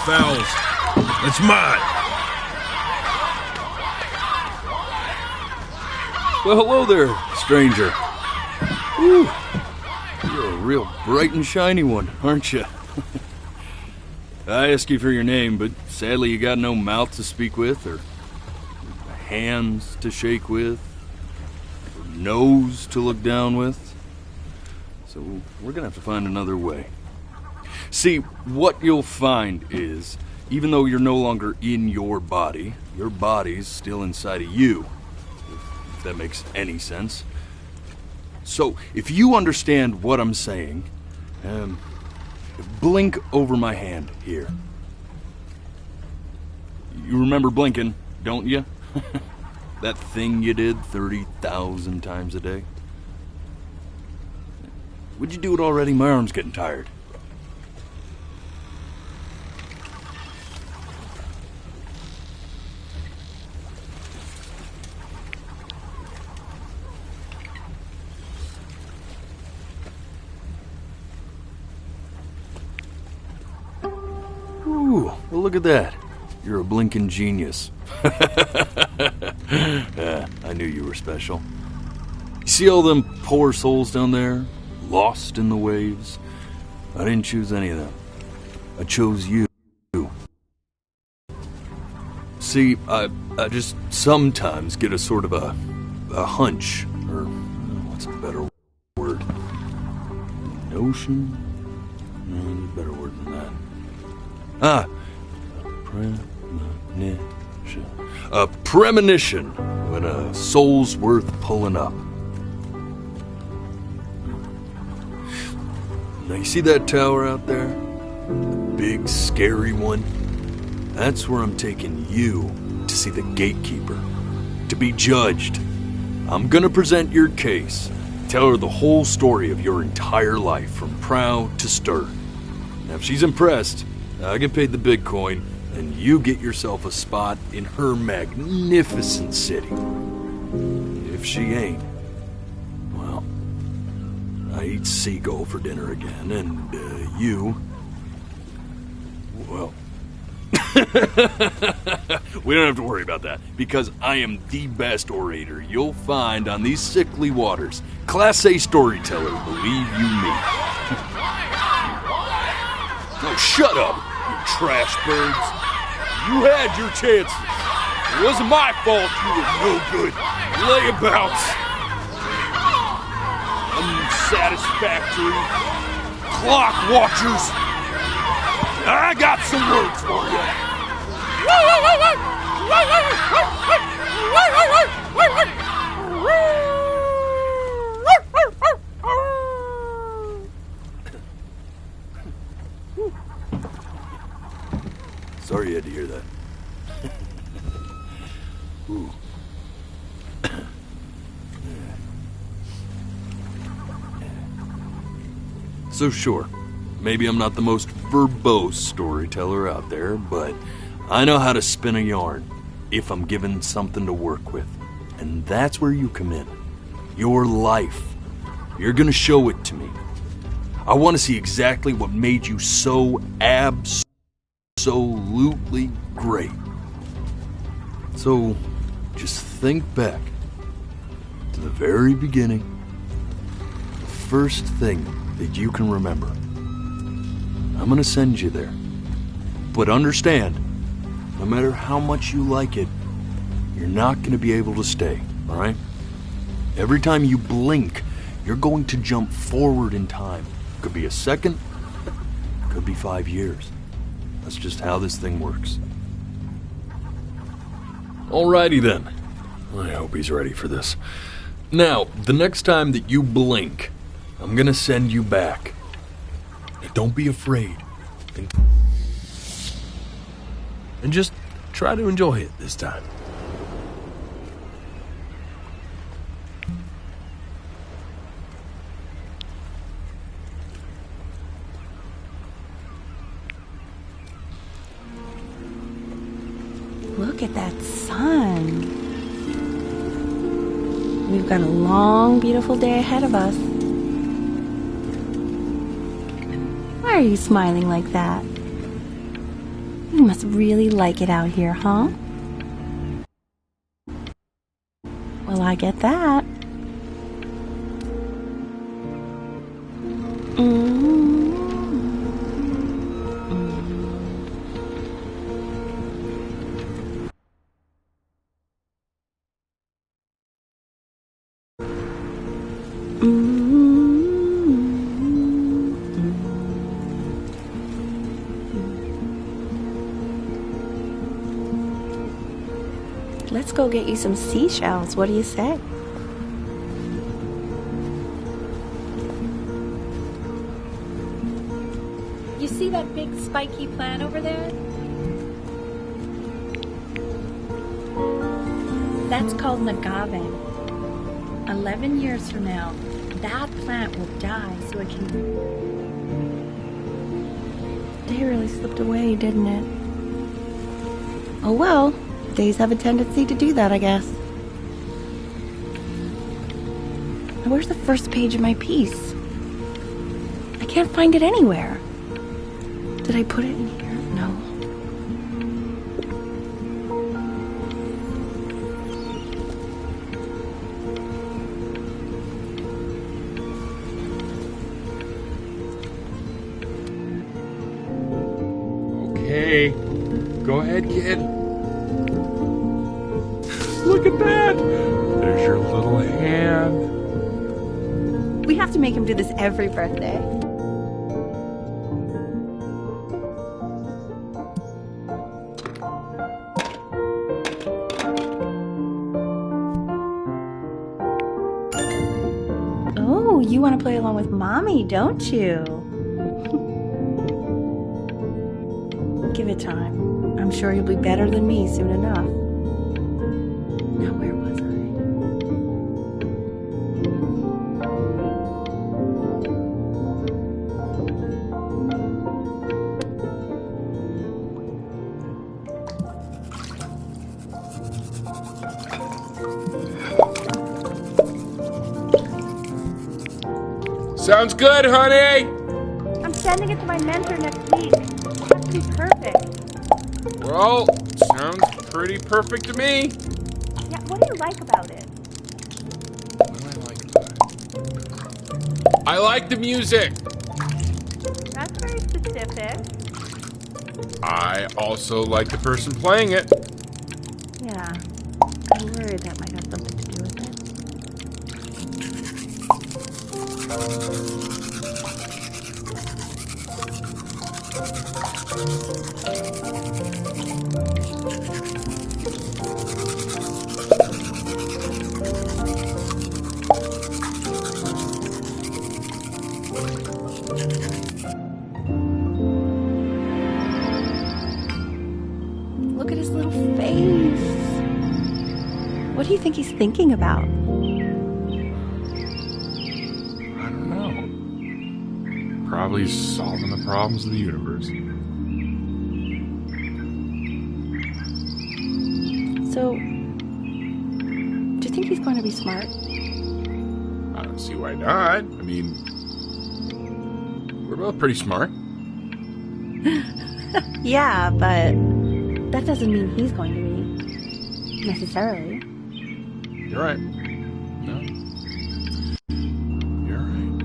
fowls. It's mine. Well, hello there, stranger. Whew. You're a real bright and shiny one, aren't you? I asked you for your name, but sadly you got no mouth to speak with, or hands to shake with, or nose to look down with. So we're gonna have to find another way. See, what you'll find is, even though you're no longer in your body's still inside of you, if that makes any sense. So, if you understand what I'm saying, blink over my hand here. You remember blinking, don't you? That thing you did 30,000 times a day? Would you do it already? My arm's getting tired. Ooh, well, look at that. You're a blinking genius. I knew you were special. You see all them poor souls down there, lost in the waves? I didn't choose any of them. I chose you. See, I just sometimes get a sort of a hunch, or what's a better word? Notion? No, there's a better word than that. Premonition. A premonition when a soul's worth pulling up. Now you see that tower out there? The big, scary one? That's where I'm taking you to see the gatekeeper. To be judged. I'm gonna present your case. Tell her the whole story of your entire life, from prow to stern. Now if she's impressed, I get paid the big coin, and you get yourself a spot in her magnificent city. If she ain't, well, I eat seagull for dinner again, and you, well, we don't have to worry about that, because I am the best orator you'll find on these sickly waters. Class A storyteller, believe you me. Oh, shut up, you trash birds. You had your chances. It wasn't my fault you were no good. Layabouts. Unsatisfactory. Clock watchers. I got some words for you. Sorry you had to hear that. Ooh. So sure, maybe I'm not the most verbose storyteller out there, but I know how to spin a yarn if I'm given something to work with. And that's where you come in. Your life. You're gonna show it to me. I want to see exactly what made you so absolutely great. So, just think back to the very beginning, the first thing that you can remember. I'm gonna send you there. But understand, no matter how much you like it, you're not gonna be able to stay, alright? Every time you blink, you're going to jump forward in time. Could be a second, could be 5 years. That's just how this thing works. Alrighty then. I hope he's ready for this. Now, the next time that you blink, I'm gonna send you back. Now, don't be afraid. And just try to enjoy it this time. Look at that sun. We've got a long, beautiful day ahead of us. Why are you smiling like that? You must really like it out here, huh? Well, I get that. Let's go get you some seashells. What do you say? You see that big spiky plant over there? That's called an agave. 11 years from now, that plant will die so it can... Day really slipped away, didn't it? Oh well, days have a tendency to do that, I guess. Now, where's the first page of my piece? I can't find it anywhere. Did I put it in here? No. Okay, go ahead, kid. Look at that! There's your little hand. We have to make him do this every birthday. Oh, you want to play along with Mommy, don't you? Give it time. I'm sure you'll be better than me soon enough. Now, where was I? Sounds good, honey! I'm sending it to my mentor next week. That's be perfect. Well, sounds pretty perfect to me. Yeah, what do you like about it? What do I like about it? I like the music. That's very specific. I also like the person playing it. Yeah, I worried that might have something to do with it. Look at his little face. What do you think he's thinking about? I don't know. Probably solving the problems of the universe. So, do you think he's going to be smart? I don't see why not. I mean, we're both pretty smart. Yeah, but that doesn't mean he's going to be. Necessarily. You're right. No. You're right.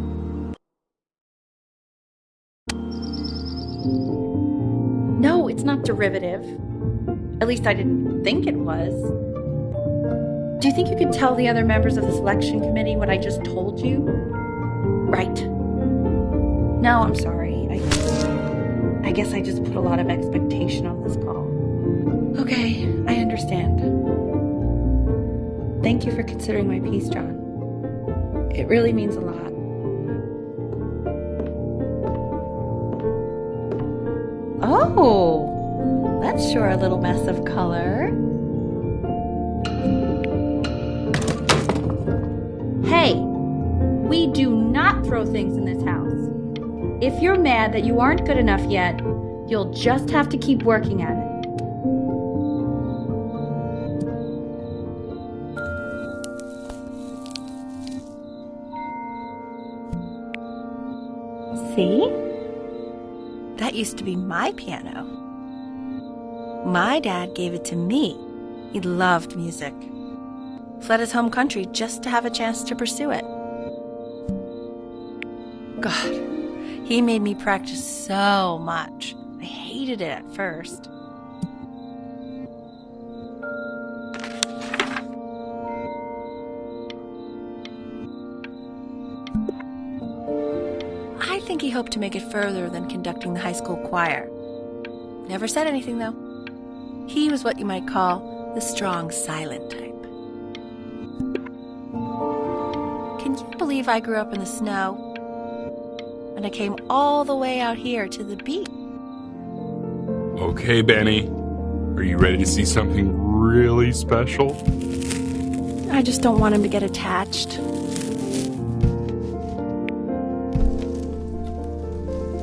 No, it's not derivative. At least I didn't think it was. Do you think you could tell the other members of the selection committee what I just told you? Right. No, I'm sorry. I guess I just put a lot of expectation on this call. Okay, I understand. Thank you for considering my piece, John. It really means a lot. Oh, that's sure a little mess of color. Hey, we do not throw things in this house. If you're mad that you aren't good enough yet, you'll just have to keep working at it. See? That used to be my piano. My dad gave it to me. He loved music. Fled his home country just to have a chance to pursue it. God, he made me practice so much. I hated it at first. I think he hoped to make it further than conducting the high school choir. Never said anything, though. He was what you might call the strong, silent type. Can you believe I grew up in the snow? And I came all the way out here to the beach. Okay, Benny. Are you ready to see something really special? I just don't want him to get attached.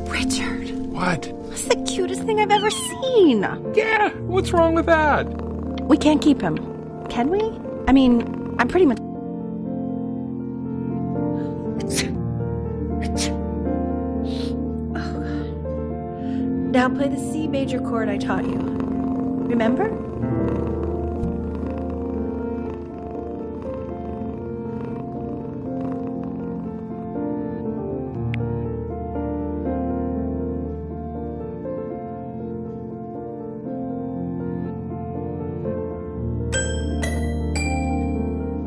Richard, What? that's the cutest thing I've ever seen. Yeah, what's wrong with that? We can't keep him, can we? I mean, I'm pretty much... Now play the C major chord I taught you. Remember?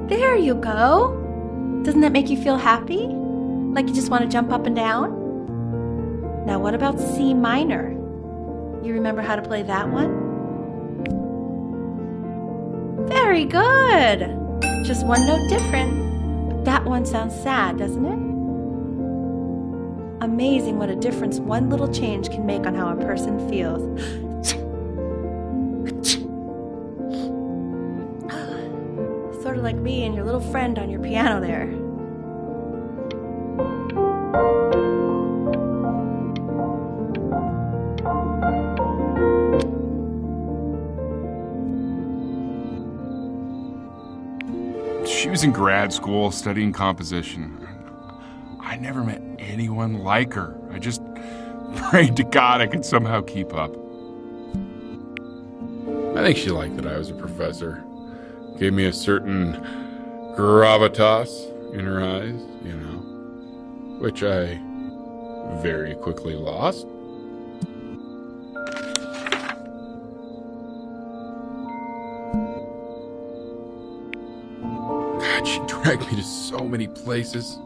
There you go. Doesn't that make you feel happy? Like you just want to jump up and down? Now what about C minor? You remember how to play that one? Very good. Just one note different. That one sounds sad, doesn't it? Amazing what a difference one little change can make on how a person feels. Sort of like me and your little friend on your piano there. She was in grad school studying composition. I never met anyone like her. I just prayed to God I could somehow keep up. I think she liked that I was a professor. Gave me a certain gravitas in her eyes, you know, which I very quickly lost. God, she dragged me to so many places.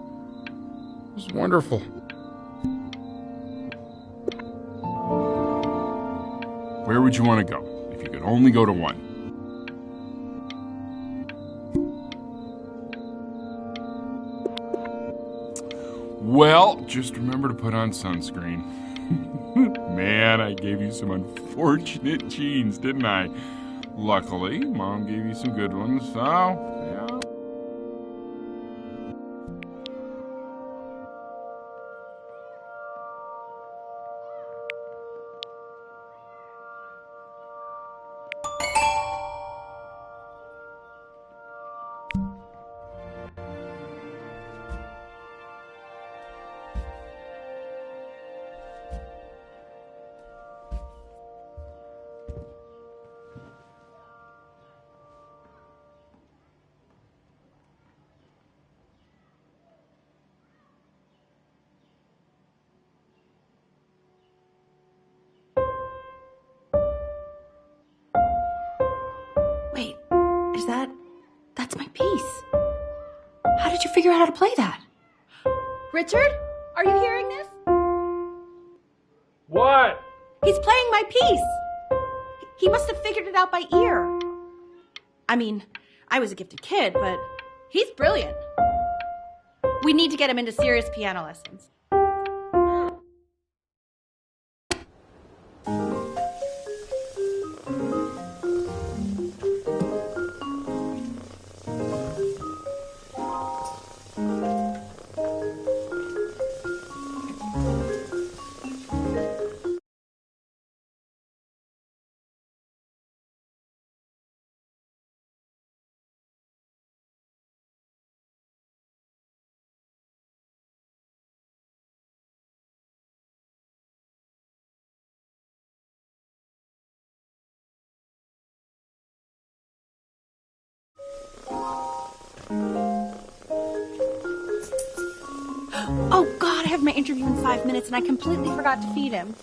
It was wonderful. Where would you want to go if you could only go to one? Well, just remember to put on sunscreen. Man, I gave you some unfortunate genes, didn't I? Luckily, Mom gave you some good ones, so, yeah. Wait, that's my piece. How did you figure out how to play that? Richard, are you hearing this? What? He's playing my piece. He must have figured it out by ear. I mean, I was a gifted kid, but he's brilliant. We need to get him into serious piano lessons. I have my interview in 5 minutes and I completely forgot to feed him.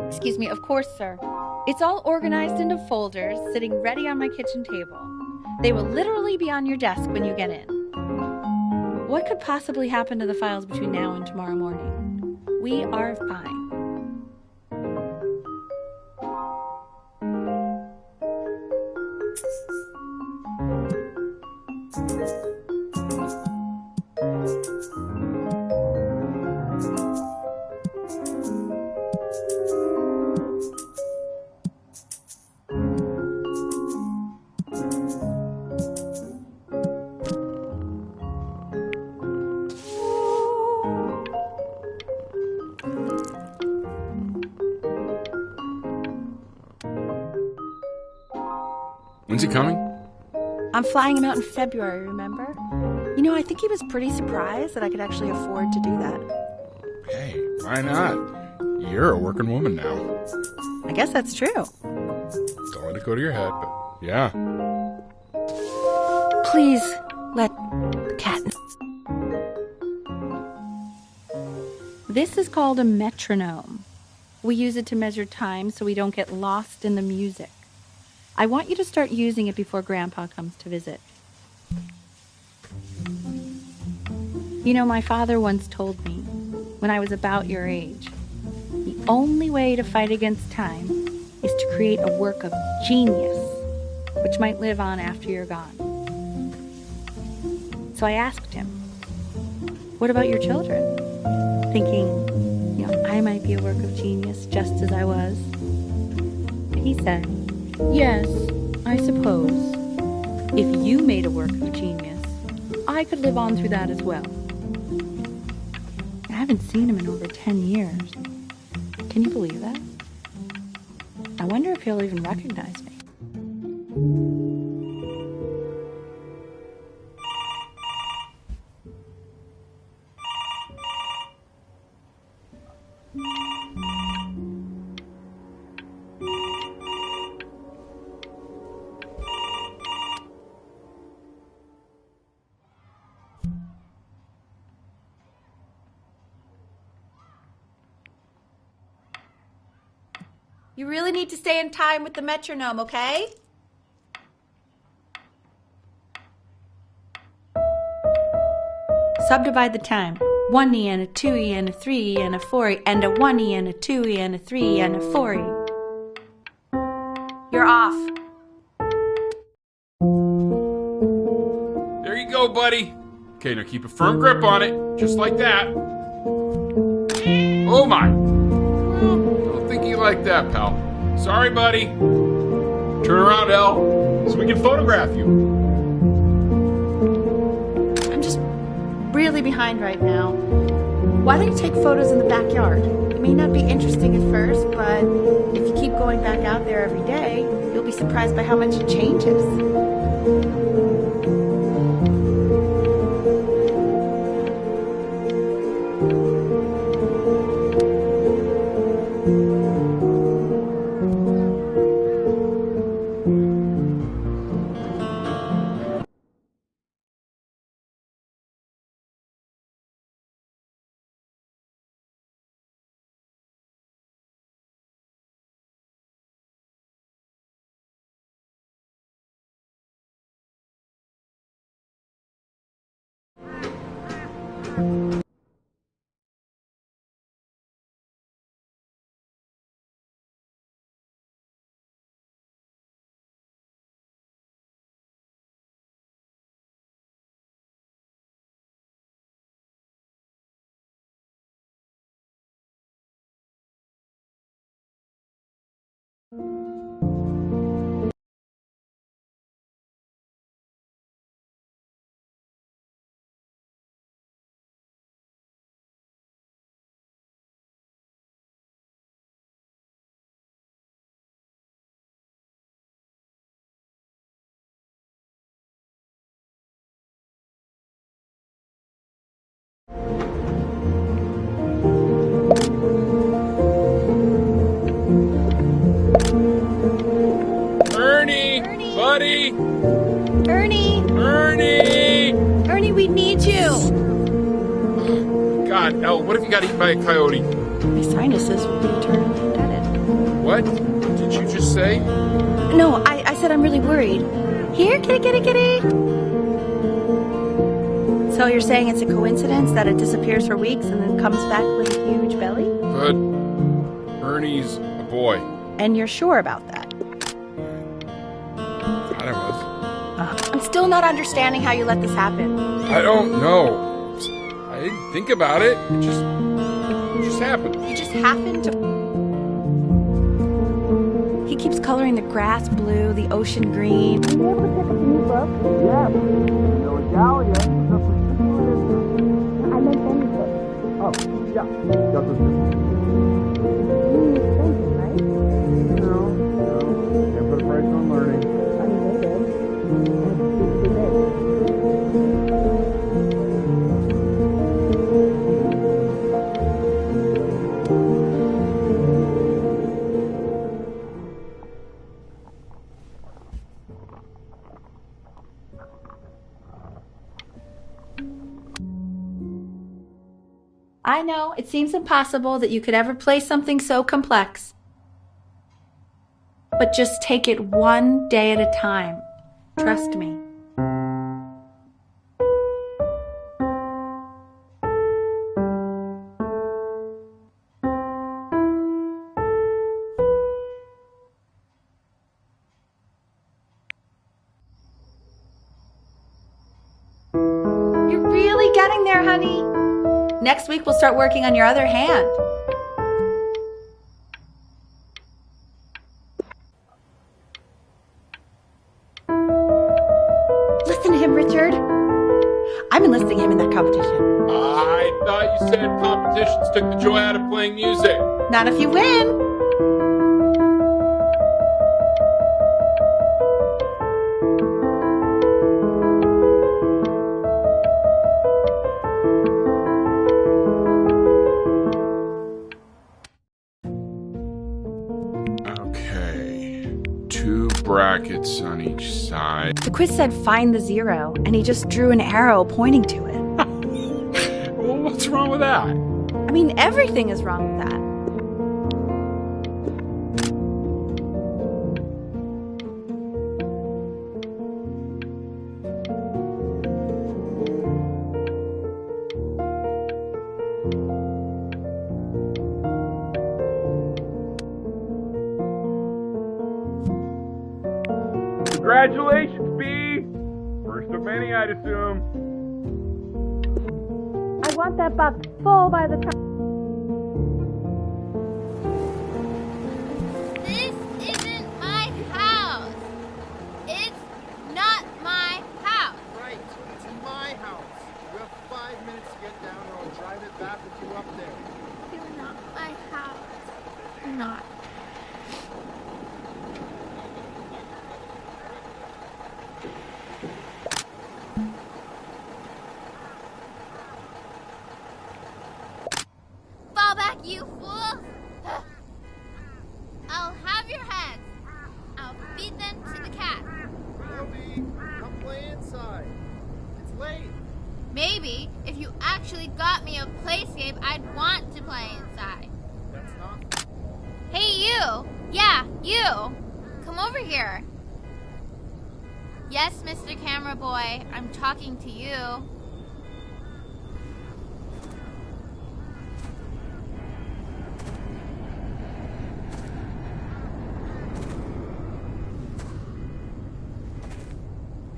Excuse me, of course, sir. It's all organized into folders, sitting ready on my kitchen table. They will literally be on your desk when you get in. What could possibly happen to the files between now and tomorrow morning? We are fine. When's he coming? I'm flying him out in February, remember? You know, I think he was pretty surprised that I could actually afford to do that. Hey, why not? You're a working woman now. I guess that's true. Don't let it go to your head, but yeah. Please let the cat know. This is called a metronome. We use it to measure time so we don't get lost in the music. I want you to start using it before Grandpa comes to visit. You know, my father once told me, when I was about your age, the only way to fight against time is to create a work of genius, which might live on after you're gone. So I asked him, what about your children? Thinking, I might be a work of genius just as I was. He said, yes, I suppose. If you made a work of genius, I could live on through that as well. I haven't seen him in over 10 years. Can you believe that? I wonder if he'll even recognize me. You really need to stay in time with the metronome, okay? Subdivide the time. 1E and a 2E and a 3E and a 4E and a 1E and a 2E and a 3E and a 4E. You're off. There you go, buddy. Okay, now keep a firm grip on it, just like that. Oh my. Don't think you like that, pal. Sorry, buddy. Turn around, Elle, so we can photograph you. I'm just really behind right now. Why don't you take photos in the backyard? It may not be interesting at first, but if you keep going back out there every day, you'll be surprised by how much it changes. Buddy! Ernie! Ernie! Ernie, we need you! God, Elle, what if you got eaten by a coyote? My sinuses will be eternally indebted. What did you just say? No, I said I'm really worried. Here, kitty, kitty, kitty! So you're saying it's a coincidence that it disappears for weeks and then comes back with a huge belly? But Ernie's a boy. And you're sure about that? I was. I'm still not understanding how you let this happen. I don't know. I didn't think about it. It just happened. You just happened to... He keeps coloring the grass blue, the ocean green. Are you able to pick up a new book? Yes. Dahlia. I meant any book. Oh, yeah. Got this. Right? No. Can't put a price on learning. I know, it seems impossible that you could ever play something so complex. But just take it one day at a time. Trust me. You're really getting there, honey. Next week we'll start working on your other hand. Listen to him, Richard. I'm enlisting him in that competition. I thought you said competitions took the joy out of playing music. Not if you win. Okay. 2 brackets on each side. The quiz said find the zero, and he just drew an arrow pointing to it. Well, what's wrong with that? I mean, everything is wrong with that. Congratulations, B! First of many, I'd assume. I want that box full by the time. This isn't my house. It's not my house. Right, it's my house. You have 5 minutes to get down or I'll drive it back with you up there. You're not my house. You're not. Fall back, you fool! I'll have your heads. I'll feed them to the cat. Ruby, come play inside. It's late. Maybe if you actually got me a playscape, I'd want to play inside. That's not. Hey, you! Yeah, you! Come over here. Yes, Mr. Camera Boy, I'm talking to you.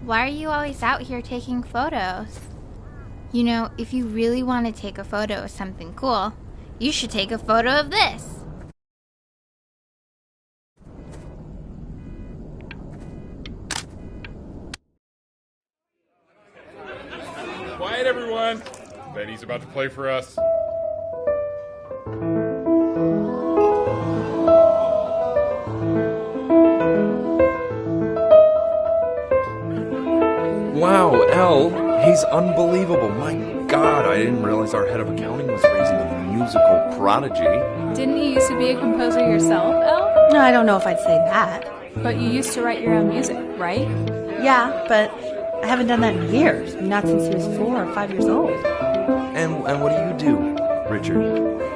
Why are you always out here taking photos? You know, if you really want to take a photo of something cool, you should take a photo of this. Quiet, everyone. Betty's about to play for us. Wow, Al, he's unbelievable. My God, I didn't realize our head of accounting was raising a musical prodigy. Didn't you used to be a composer yourself, Elle? No, I don't know if I'd say that. But you used to write your own music, right? Yeah, but I haven't done that in years. Not since he was 4 or 5 years old. And what do you do, Richard?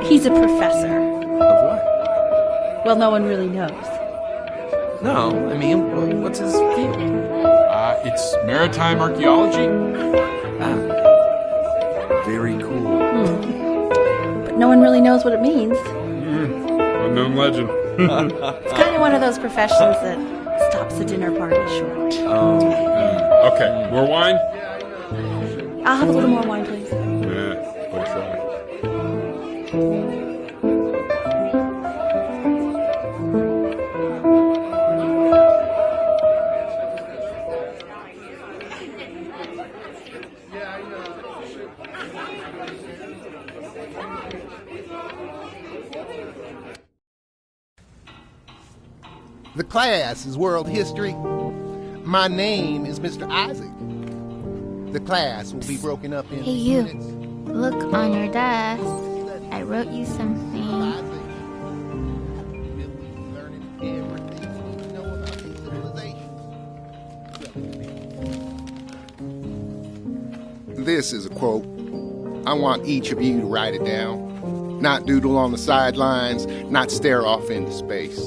He's a professor. Of what? Well, no one really knows. No, I mean, what's his field? It's maritime archaeology. Very cool. But no one really knows what it means. Unknown legend. It's kind of one of those professions that stops a dinner party short. Okay, more wine? I'll have a little more wine, please. Yeah, I'll try. The class is world history. My name is Mr. Isaac. The class will be broken up in Hey, you. units. Look on your desk. I wrote you something. Isaac. We'll be learning everything you need to know about these civilizations. This is a quote. I want each of you to write it down. Not doodle on the sidelines, not stare off into space.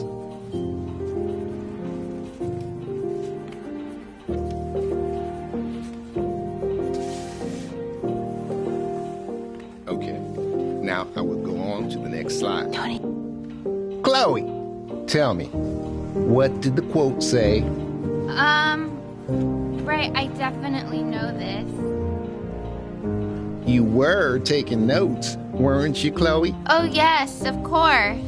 Okay, now I will go on to the next slide. Tony. Chloe, tell me, what did the quote say? Right, I definitely know this. You were taking notes, weren't you, Chloe? Oh, yes, of course.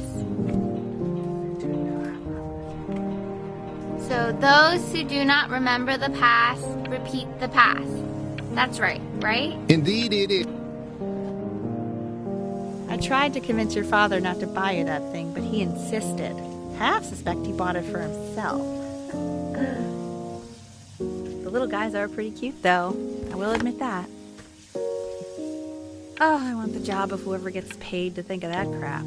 So, those who do not remember the past, repeat the past. That's right, right? Indeed it is. I tried to convince your father not to buy you that thing, but he insisted. Half suspect he bought it for himself. The little guys are pretty cute, though. I will admit that. Oh, I want the job of whoever gets paid to think of that crap.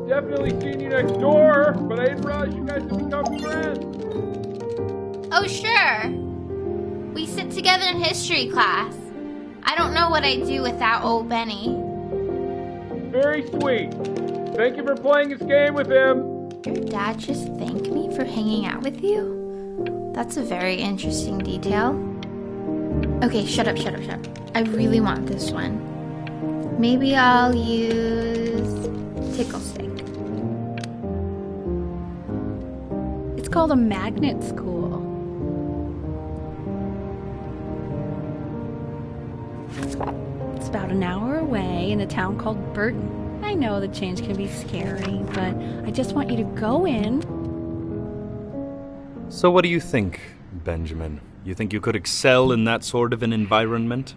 Definitely seen you next door, but I didn't realize you guys had become friends. Oh, sure. We sit together in history class. I don't know what I'd do without old Benny. Very sweet. Thank you for playing this game with him. Your dad just thanked me for hanging out with you? That's a very interesting detail. Okay, shut up. I really want this one. Maybe I'll use Tickle Stick. It's called a magnet school. It's about an hour away in a town called Burton. I know the change can be scary, but I just want you to go in. So what do you think, Benjamin? You think you could excel in that sort of an environment?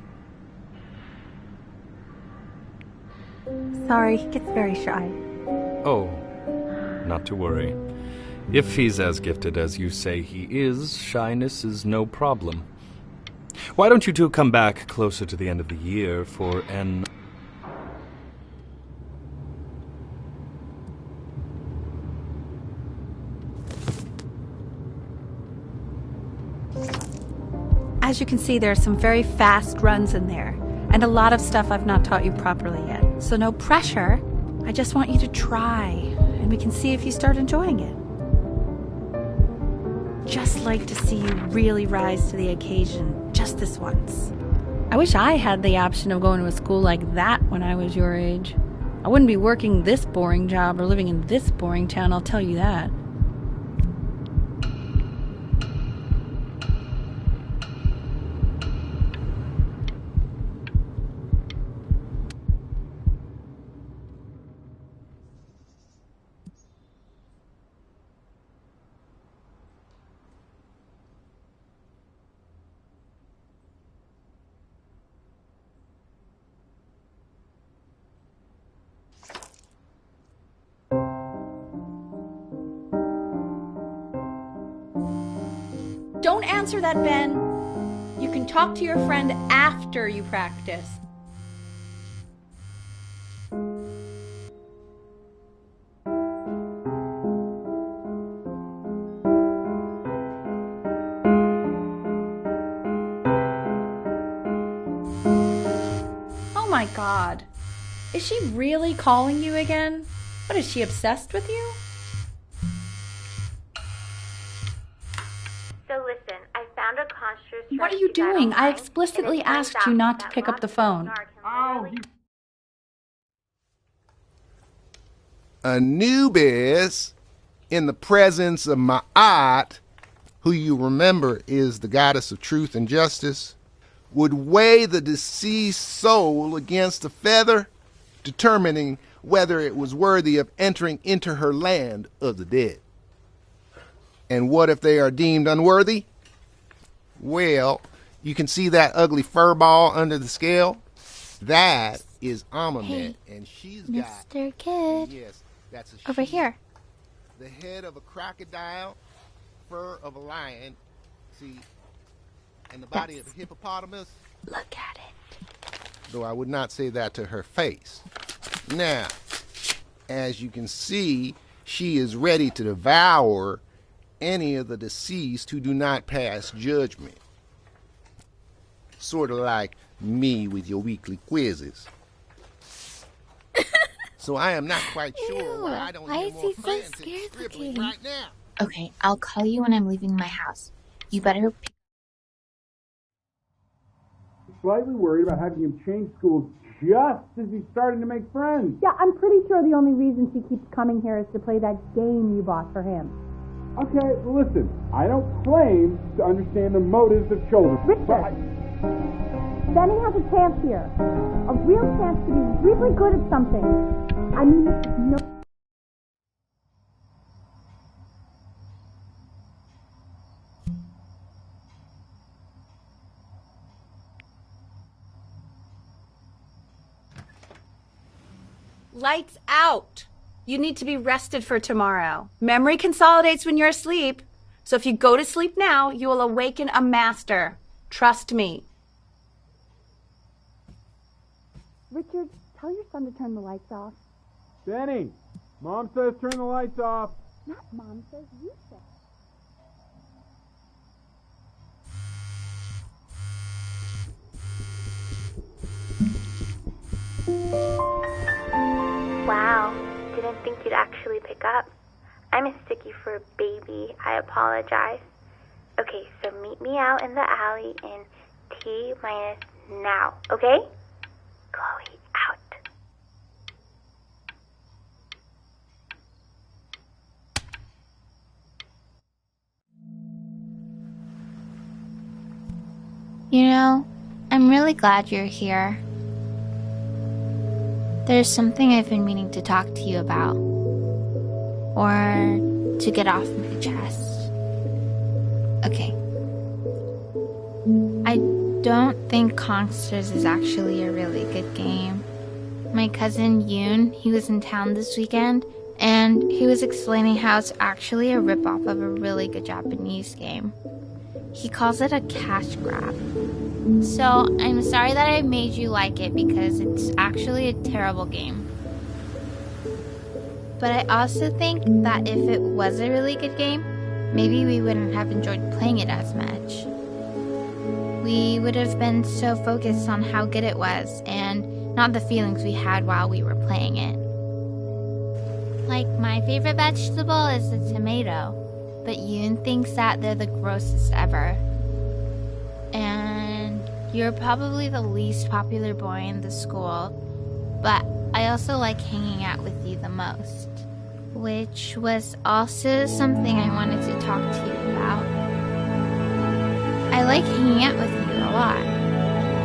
Sorry, he gets very shy. Oh, not to worry. If he's as gifted as you say he is, shyness is no problem. Why don't you two come back closer to the end of the year for an... As you can see, there are some very fast runs in there, and a lot of stuff I've not taught you properly yet. So no pressure. I just want you to try, and we can see if you start enjoying it. Just like to see you really rise to the occasion, just this once. I wish I had the option of going to a school like that when I was your age. I wouldn't be working this boring job or living in this boring town, I'll tell you that. Don't answer that, Ben. You can talk to your friend after you practice. Oh my God. Is she really calling you again? What, is she obsessed with you? So listen, I found a construct. What are you doing? I explicitly asked you not to pick up the phone. Anubis, in the presence of Ma'at, who you remember is the goddess of truth and justice, would weigh the deceased soul against a feather, determining whether it was worthy of entering into her land of the dead. And what if they are deemed unworthy? Well, you can see that ugly fur ball under the scale? That is Amamet, Hey, and she's Mr. Kid. Yes, that's a Over she. here. The head of a crocodile, fur of a lion, See, and the body of a hippopotamus? Look at it. Though I would not say that to her face. Now, as you can see, she is ready to devour any of the deceased who do not pass judgment. Sort of like me with your weekly quizzes. So I am not quite sure why I don't Why hear is more he so frantic scared scribbling looking? right now. Okay, I'll call you when I'm leaving my house. You better pick. Slightly worried about having him change schools just as he's starting to make friends. Yeah, I'm pretty sure the only reason she keeps coming here is to play that game you bought for him. Okay, listen, I don't claim to understand the motives of children. Richard, Benny has a chance here. A real chance to be really good at something. I mean, this is no... Lights out. You need to be rested for tomorrow. Memory consolidates when you're asleep. So if you go to sleep now, you will awaken a master. Trust me. Richard, tell your son to turn the lights off. Benny, Mom says turn the lights off. Not Mom says, you say. Wow, didn't think you'd actually pick up. I mistook you for a baby. I apologize. Okay, so meet me out in the alley in T-minus now, okay? Chloe, out. You know, I'm really glad you're here. There's something I've been meaning to talk to you about. Or to get off my chest. Okay. I don't think Kongsters is actually a really good game. My cousin Yoon, he was in town this weekend, and he was explaining how it's actually a ripoff of a really good Japanese game. He calls it a cash grab. So, I'm sorry that I made you like it because it's actually a terrible game. But I also think that if it was a really good game, maybe we wouldn't have enjoyed playing it as much. We would have been so focused on how good it was and not the feelings we had while we were playing it. Like, my favorite vegetable is the tomato, but Yoon thinks that they're the grossest ever. And you're probably the least popular boy in the school, but I also like hanging out with you the most. Which was also something I wanted to talk to you about. I like hanging out with you a lot,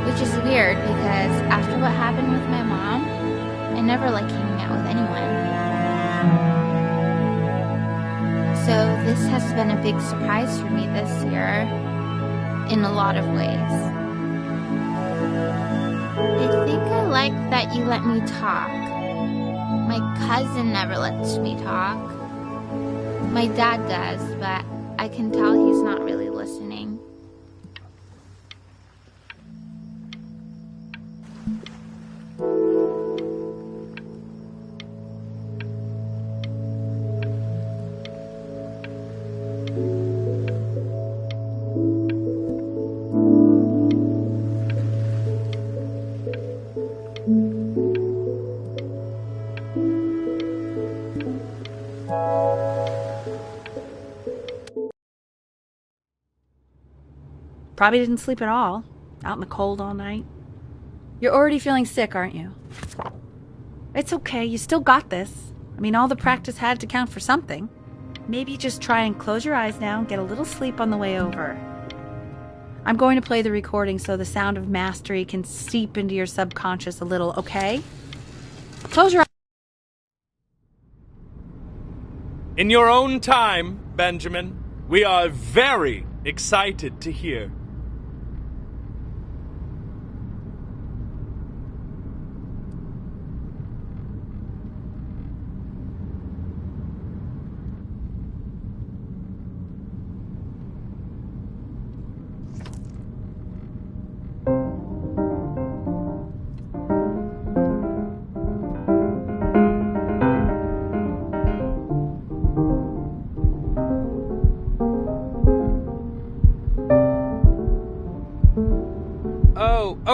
which is weird because after what happened with my mom, I never like hanging out with anyone. So this has been a big surprise for me this year, in a lot of ways. I think I like that you let me talk. My cousin never lets me talk. My dad does, but I can tell he's not really listening. Probably didn't sleep at all. Out in the cold all night. You're already feeling sick, aren't you? It's okay. You still got this. I mean, all the practice had to count for something. Maybe just try and close your eyes now and get a little sleep on the way over. I'm going to play the recording so the sound of mastery can seep into your subconscious a little, okay? Close your eyes. In your own time, Benjamin, we are very excited to hear.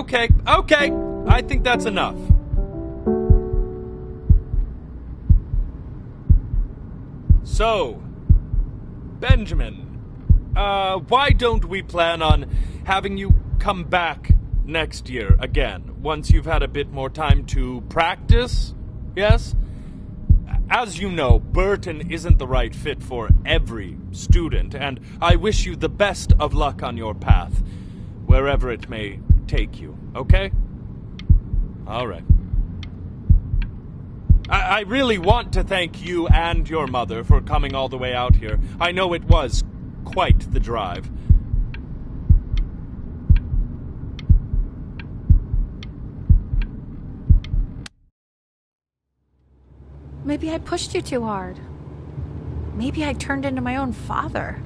Okay. I think that's enough. So, Benjamin, why don't we plan on having you come back next year again, once you've had a bit more time to practice? Yes? As you know, Burton isn't the right fit for every student, and I wish you the best of luck on your path, wherever it may take you, okay? All right. I really want to thank you and your mother for coming all the way out here. I know it was quite the drive. Maybe I pushed you too hard. Maybe I turned into my own father.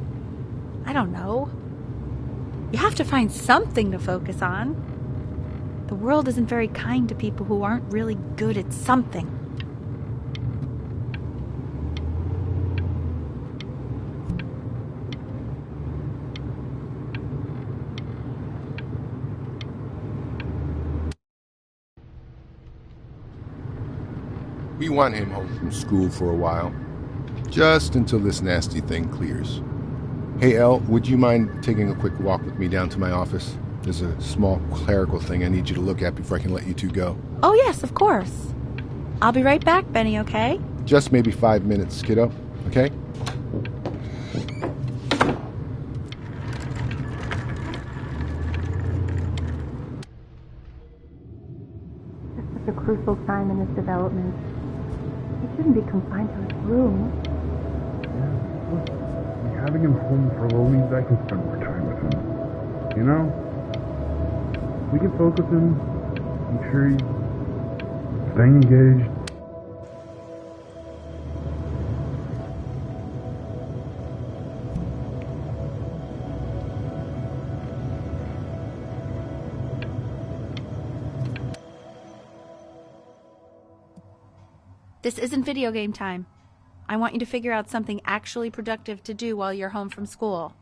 I don't know. You have to find something to focus on. The world isn't very kind to people who aren't really good at something. We want him home from school for a while, just until this nasty thing clears. Hey, Elle, would you mind taking a quick walk with me down to my office? There's a small clerical thing I need you to look at before I can let you two go. Oh, yes, of course. I'll be right back, Benny, okay? Just maybe 5 minutes, kiddo, okay? This is a crucial time in his development. He shouldn't be confined to his room. Yeah, having him home for a little means I can spend more time with him. You know? We can focus him, make sure he's staying engaged. This isn't video game time. I want you to figure out something actually productive to do while you're home from school.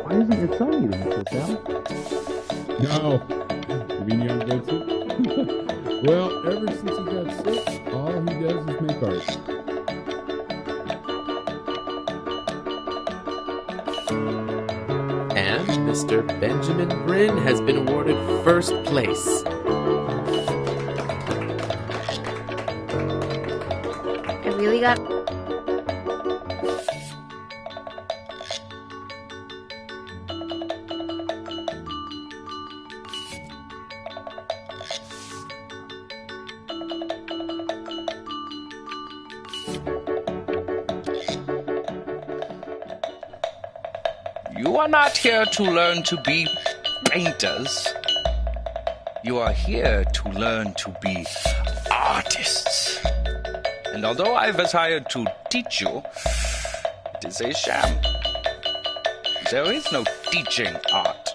Why isn't your son eating this, Al? No. You mean you haven't got sick? Well, ever since he got sick, all he does is make art. And Mr. Benjamin Bryn has been awarded first place. I really got... You are not here to learn to be painters. You are here to learn to be artists. And although I was hired to teach you, it is a sham. There is no teaching art.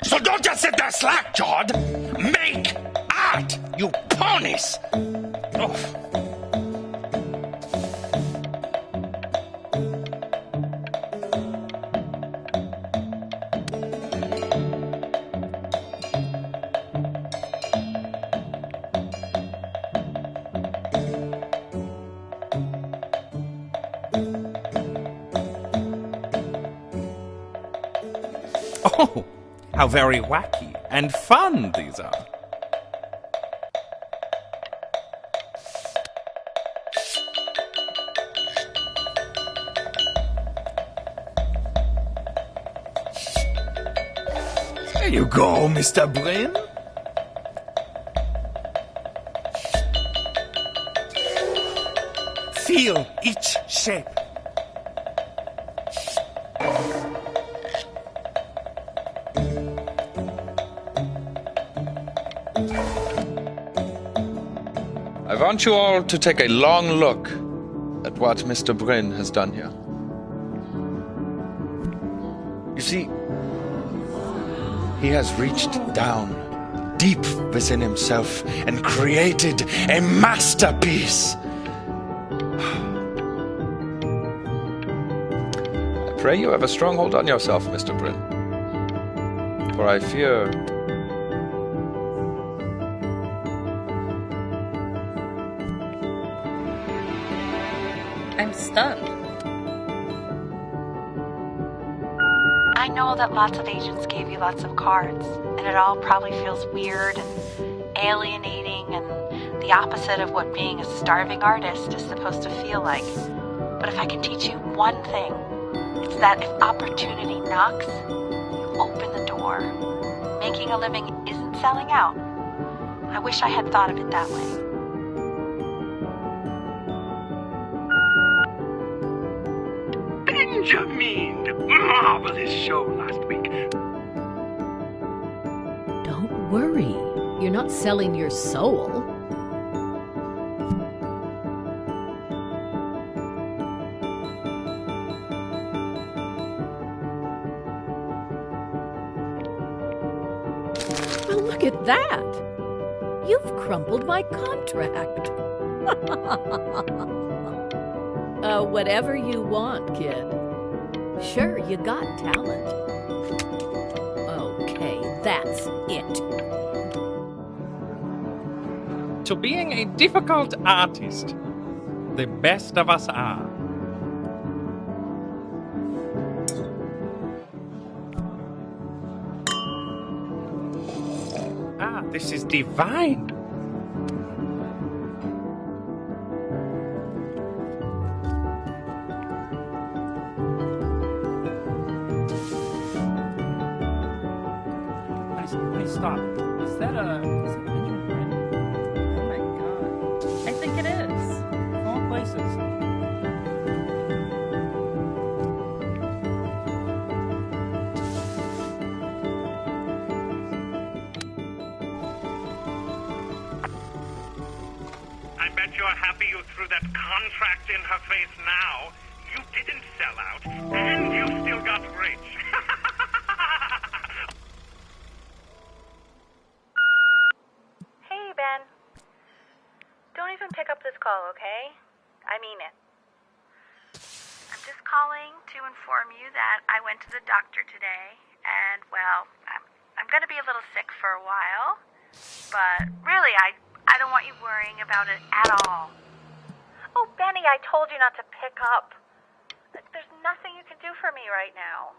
So don't just sit there slack-jawed. Make art, you ponies! Oh. Oh, how very wacky and fun these are. There you go, Mr. Bryn. Feel each shape. I want you all to take a long look at what Mr. Bryn has done here. You see, he has reached down deep within himself and created a masterpiece. I pray you have a strong hold on yourself, Mr. Bryn, for I fear I'm stunned. I know that lots of agents gave you lots of cards, and it all probably feels weird and alienating and the opposite of what being a starving artist is supposed to feel like. But if I can teach you one thing, it's that if opportunity knocks, you open the door. Making a living isn't selling out. I wish I had thought of it that way. Benjamin! Marvelous show last week. Don't worry. You're not selling your soul. Well, look at that. You've crumpled my contract. Whatever you want, kid. Sure, you got talent. Okay, that's it. To being a difficult artist, the best of us are. Ah, this is divine. Stop. Is that Benjamin Bryn? Oh my god. I think it is. Of all places. I bet you're happy you threw that contract in her face now. You didn't sell out, and you still got rich. Hey, Ben. Don't even pick up this call, okay? I mean it. I'm just calling to inform you that I went to the doctor today, and, well, I'm going to be a little sick for a while, but really, I don't want you worrying about it at all. Oh, Benny, I told you not to pick up. There's nothing you can do for me right now.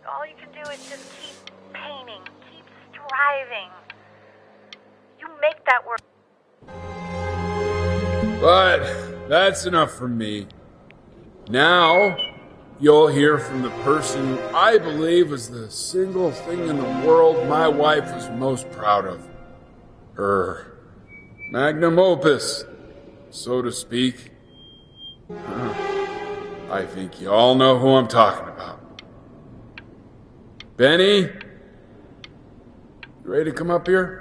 All you can do is just keep painting, keep striving. You make that work. But that's enough from me. Now, you'll hear from the person I believe is the single thing in the world my wife was most proud of. Her magnum opus, so to speak. I think you all know who I'm talking about. Benny, you ready to come up here?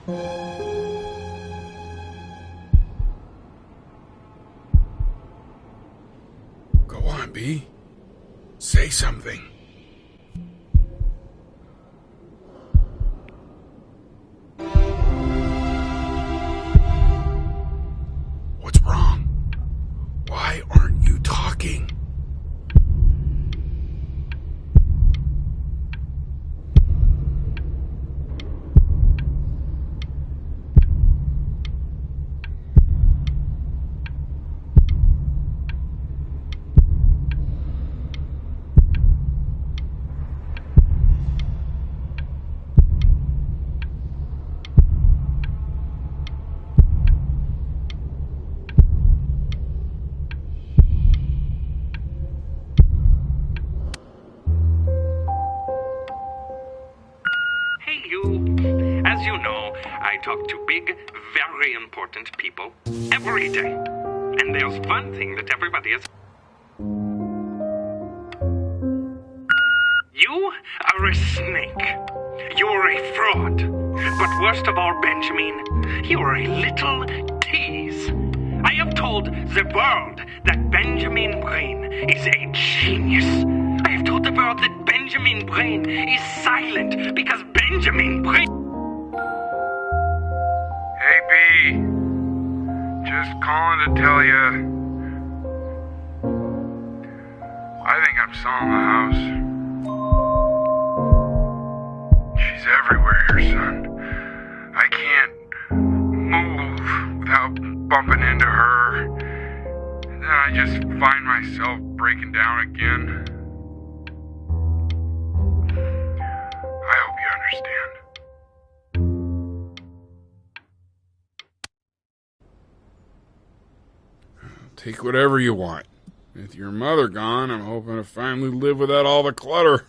Go on, B. Say something. What's wrong? Why aren't you talking? Hey, you. As you know, I talk to big, very important people every day. And there's one thing that everybody is. You are a snake. You're a fraud. But worst of all, Benjamin, you're a little tease. I have told the world that Benjamin Brain is a genius. I have told the world that Benjamin Brain is silent because Benjamin Brain... Hey, B. Just calling to tell you. I think I'm selling the house. She's everywhere here, son. I can't move without bumping into her. And then I just find myself breaking down again. I hope you understand. Take whatever you want. With your mother gone, I'm hoping to finally live without all the clutter.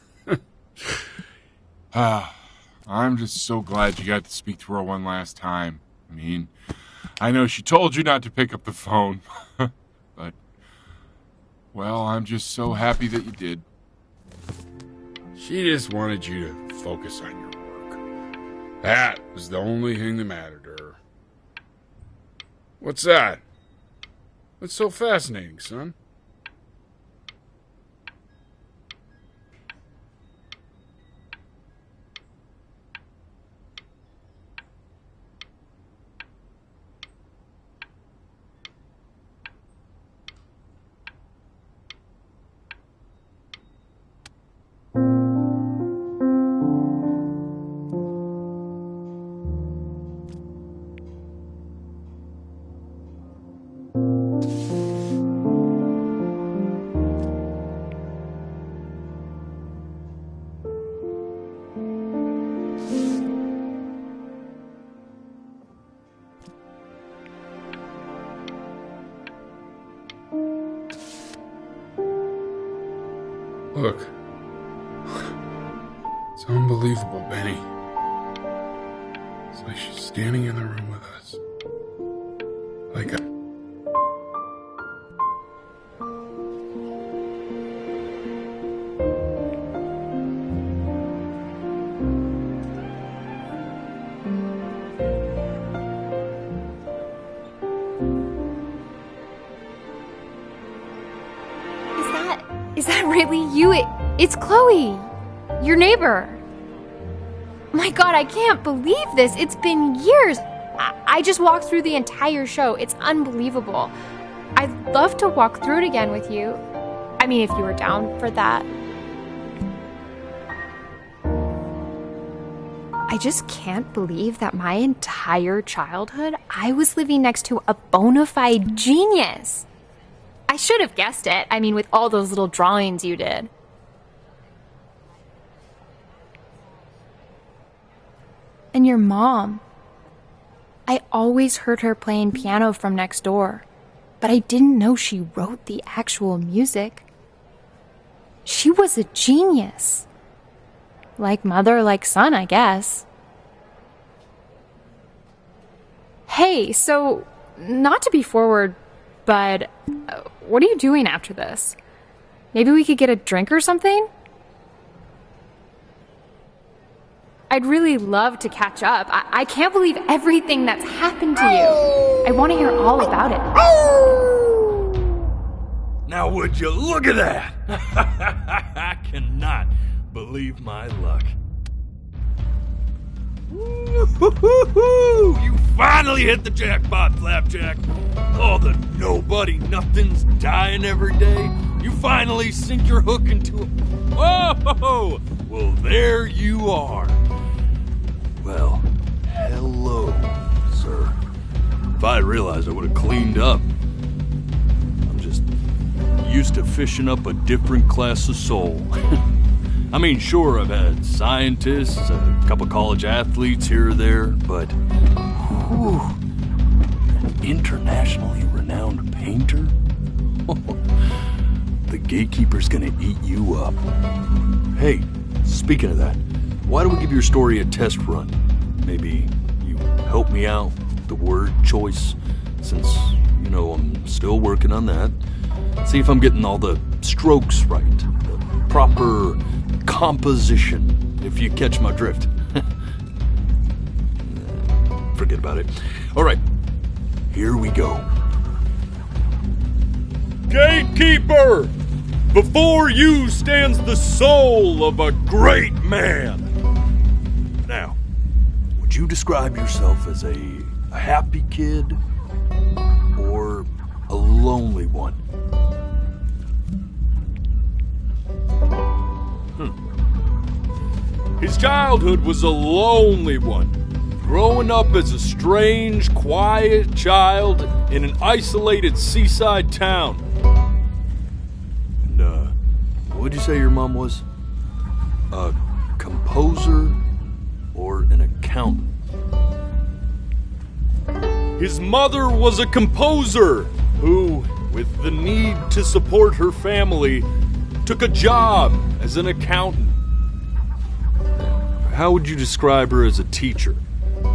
I'm just so glad you got to speak to her one last time. I mean, I know she told you not to pick up the phone, but, well, I'm just so happy that you did. She just wanted you to focus on your work. That was the only thing that mattered to her. What's that? What's so fascinating, son? Look. It's unbelievable, Benny. It's like she's standing in the room with us. Like a... Is that really you? It's Chloe, your neighbor. My God, I can't believe this. It's been years. I just walked through the entire show. It's unbelievable. I'd love to walk through it again with you. I mean, if you were down for that. I just can't believe that my entire childhood, I was living next to a bona fide genius. I should have guessed it. I mean, with all those little drawings you did. And your mom. I always heard her playing piano from next door, but I didn't know she wrote the actual music. She was a genius. Like mother, like son, I guess. Hey, so, not to be forward, but what are you doing after this? Maybe we could get a drink or something? I'd really love to catch up. I can't believe everything that's happened to you. I want to hear all about it. Now would you look at that? I cannot believe my luck. Woo-hoo-hoo-hoo! You finally hit the jackpot, Flapjack. All the nobody nothings dying every day. You finally sink your hook into a... Oh, well, there you are. Well, hello, sir. If I realized, I would have cleaned up. I'm just used to fishing up a different class of soul. I mean, sure, I've had scientists, a couple college athletes here or there, but whew, an internationally renowned painter? The gatekeeper's gonna eat you up. Hey, speaking of that, why don't we give your story a test run? Maybe you help me out with the word choice, since, you know, I'm still working on that. See if I'm getting all the strokes right, the proper composition, if you catch my drift. Forget about it. All right, here we go. Gatekeeper! Before you stands the soul of a great man. Now, would you describe yourself as a happy kid or a lonely one? His childhood was a lonely one, growing up as a strange, quiet child in an isolated seaside town. And, what'd you say your mom was? A composer or an accountant? His mother was a composer who, with the need to support her family, took a job as an accountant. How would you describe her as a teacher?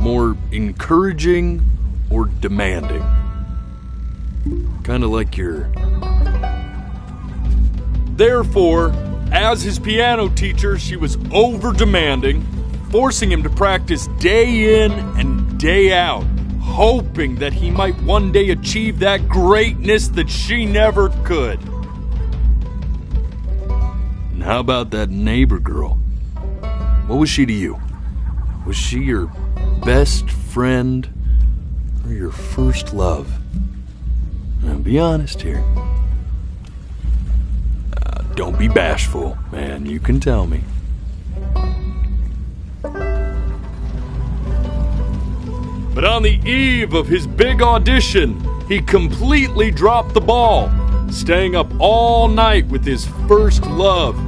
More encouraging or demanding? Kind of like your... Therefore, as his piano teacher, she was over-demanding, forcing him to practice day in and day out, hoping that he might one day achieve that greatness that she never could. And how about that neighbor girl? What was she to you? Was she your best friend or your first love? Now, be honest here. Don't be bashful, man. You can tell me. But on the eve of his big audition, he completely dropped the ball, staying up all night with his first love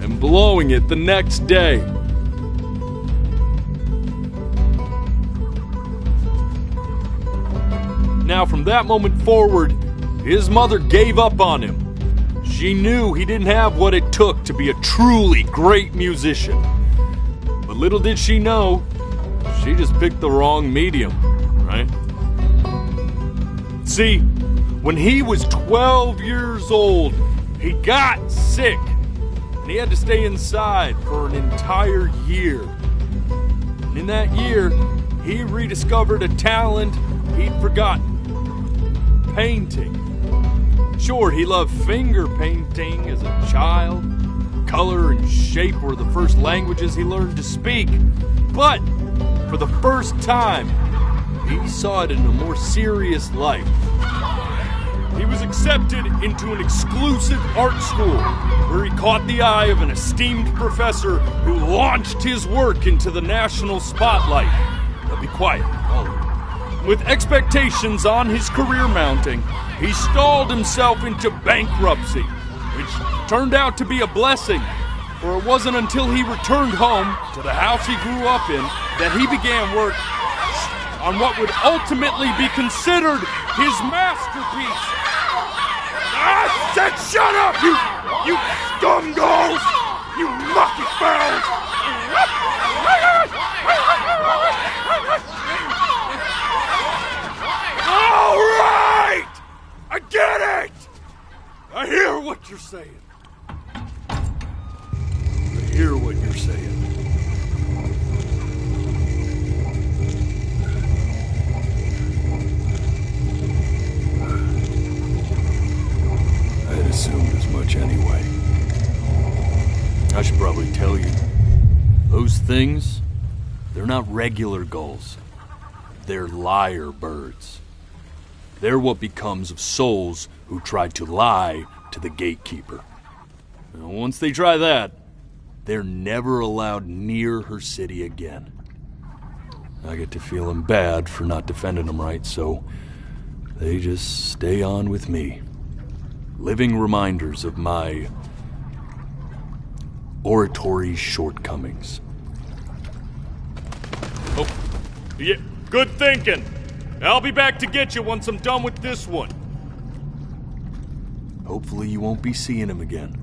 and blowing it the next day. Now, from that moment forward, his mother gave up on him. She knew he didn't have what it took to be a truly great musician. But little did she know, she just picked the wrong medium, right? See, when he was 12 years old, he got sick, and he had to stay inside for an entire year. And in that year, he rediscovered a talent he'd forgotten. Painting. Sure, he loved finger painting as a child. Color and shape were the first languages he learned to speak. But for the first time, he saw it in a more serious light. He was accepted into an exclusive art school where he caught the eye of an esteemed professor who launched his work into the national spotlight. Now be quiet, all of you. With expectations on his career mounting, he stalled himself into bankruptcy, which turned out to be a blessing, for it wasn't until he returned home to the house he grew up in that he began work on what would ultimately be considered his masterpiece. I said shut up, you scumballs! You mucky fowls! All right! I get it! I hear what you're saying. I hear what you're saying. assumed as much anyway. I should probably tell you, those things, they're not regular gulls. They're lyre birds. They're what becomes of souls who try to lie to the gatekeeper. And once they try that, they're never allowed near her city again. I get to feeling bad for not defending them right, so they just stay on with me. Living reminders of my oratory shortcomings. Oh, yeah, good thinking. I'll be back to get you once I'm done with this one. Hopefully you won't be seeing him again.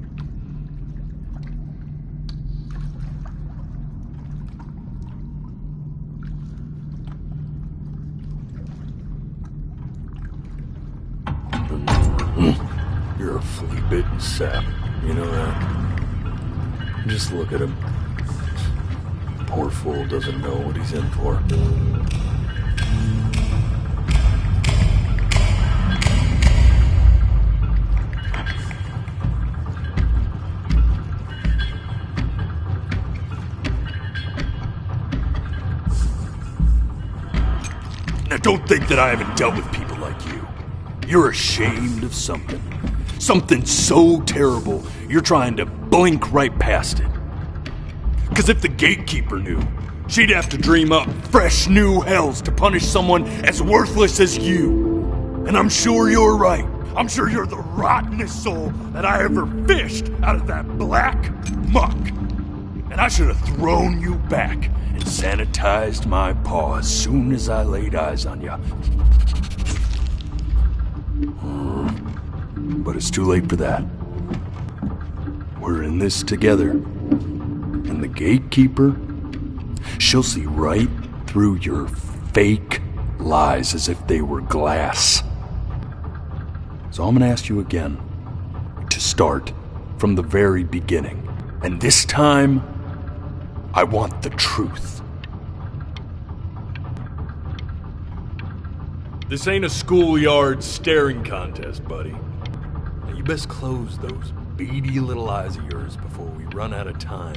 You're a flea-bitten sap. You know that? Just look at him. Poor fool doesn't know what he's in for. Now don't think that I haven't dealt with people like you. You're ashamed of something. Something so terrible, you're trying to blink right past it. Because if the gatekeeper knew, she'd have to dream up fresh new hells to punish someone as worthless as you. And I'm sure you're right. I'm sure you're the rottenest soul that I ever fished out of that black muck. And I should have thrown you back and sanitized my paw as soon as I laid eyes on you. But it's too late for that. We're in this together. And the gatekeeper, she'll see right through your fake lies as if they were glass. So I'm gonna ask you again to start from the very beginning. And this time, I want the truth. This ain't a schoolyard staring contest, buddy. Now you best close those beady little eyes of yours before we run out of time.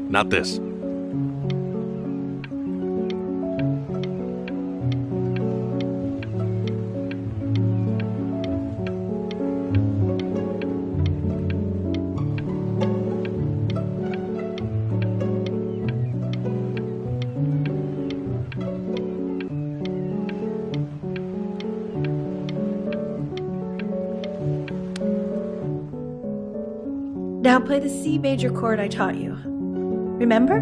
Not this. Now play the C major chord I taught you. Remember?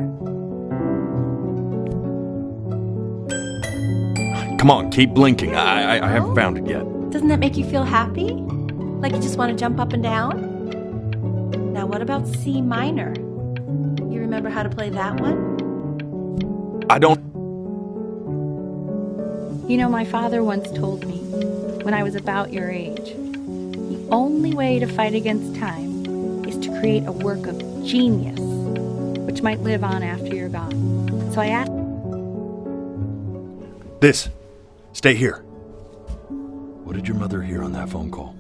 Come on, keep blinking. I haven't found it yet. Doesn't that make you feel happy? Like you just want to jump up and down? Now what about C minor? You remember how to play that one? I don't... You know, my father once told me, when I was about your age, the only way to fight against time is to create a work of genius, which might live on after you're gone. So I asked... This. Stay here. What did your mother hear on that phone call?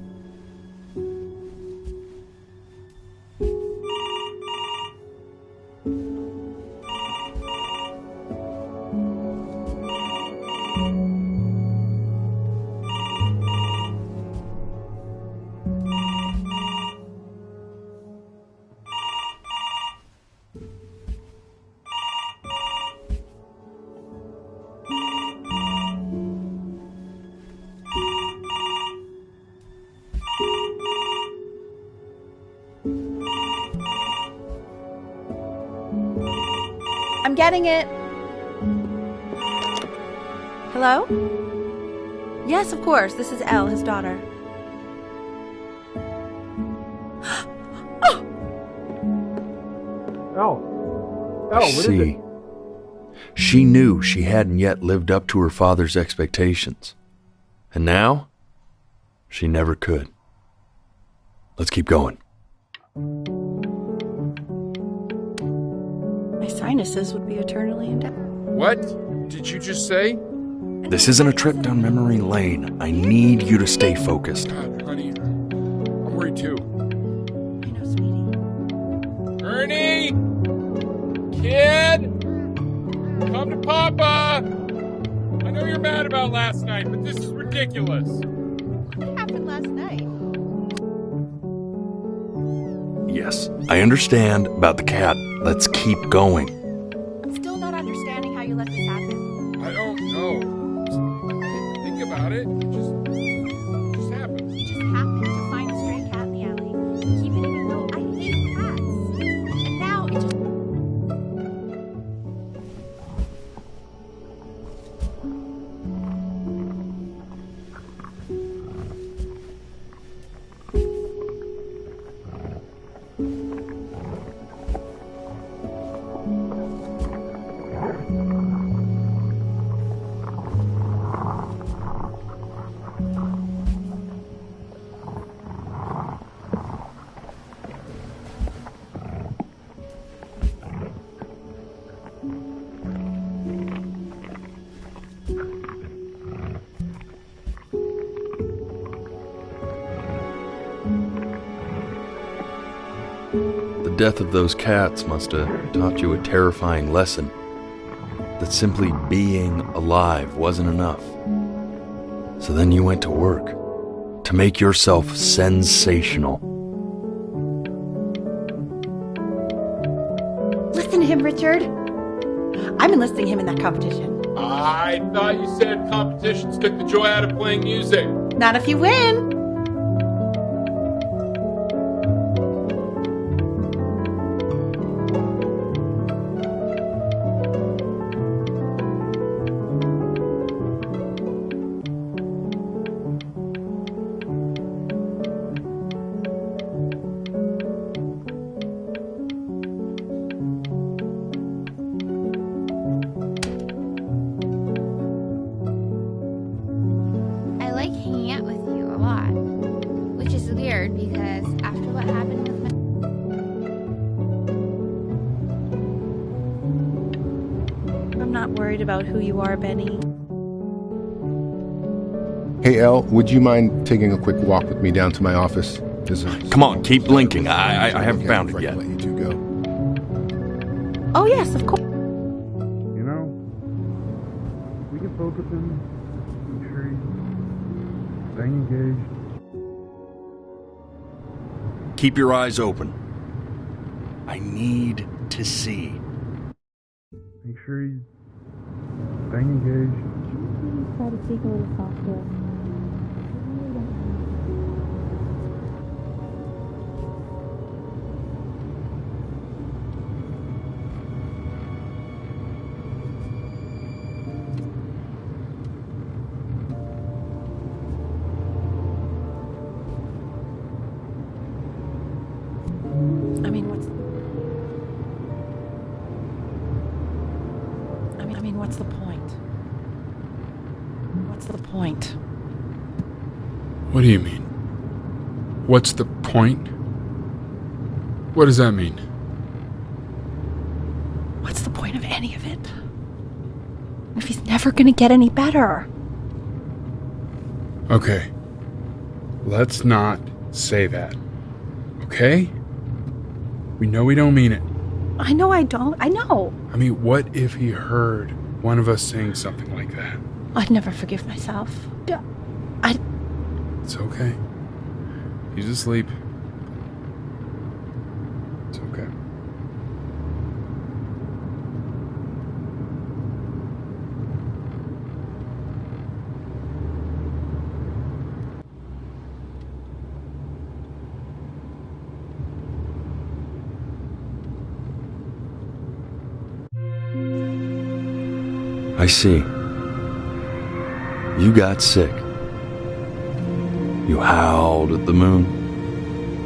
I'm getting it. Hello? Yes, of course. This is Elle, his daughter. See, she knew she hadn't yet lived up to her father's expectations. And now, she never could. Let's keep going. My sinuses would be eternally indebted. What did you just say? This isn't a trip down memory lane. I need you to stay focused. God, honey, I'm worried too. I know, sweetie. Ernie! Kid! Come to Papa! I know you're mad about last night, but this is ridiculous. What happened last night? Yes, I understand about the cat. Let's keep going. I'm still not understanding how you let this happen. I don't know. Think about it. It just happened. You just happened to find a stray cat in the alley. Keep it even though I hate cats. And now it just... The death of those cats must have taught you a terrifying lesson. That simply being alive wasn't enough. So then you went to work to make yourself sensational. Listen to him, Richard. I'm enlisting him in that competition. I thought you said competitions took the joy out of playing music. Not if you win. I like hanging out with you a lot, which is weird because after what happened with I'm not worried about who you are, Benny. Hey, Elle, would you mind taking a quick walk with me down to my office? Come on, keep blinking. I haven't found it yet. Let you two go. Oh, yes, of course. You know, we can focus him. Make sure he's staying engaged. Keep your eyes open. I need to see. Make sure he's staying engaged. Try to speak a little softer. I mean, what's the point? What's the point? What do you mean? What's the point? What does that mean? What's the point of any of it? If he's never gonna get any better. Okay. Let's not say that. Okay? We know we don't mean it. I know I don't. I know. I mean, what if he heard one of us saying something like that? I'd never forgive myself. It's okay. He's asleep. It's okay. I see. You got sick. You howled at the moon,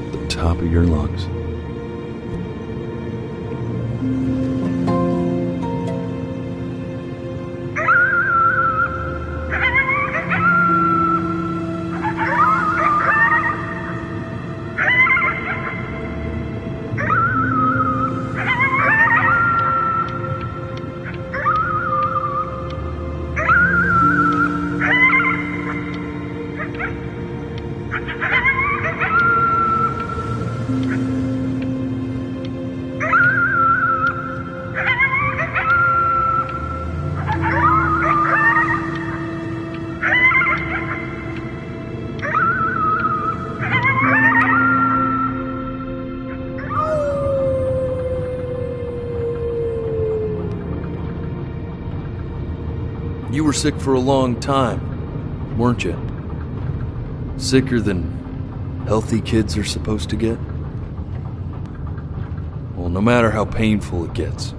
at the top of your lungs. You were sick for a long time, weren't you? Sicker than healthy kids are supposed to get? Well, no matter how painful it gets,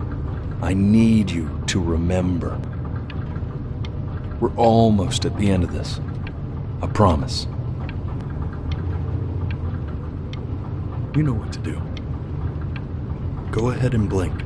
I need you to remember. We're almost at the end of this. I promise. You know what to do. Go ahead and blink.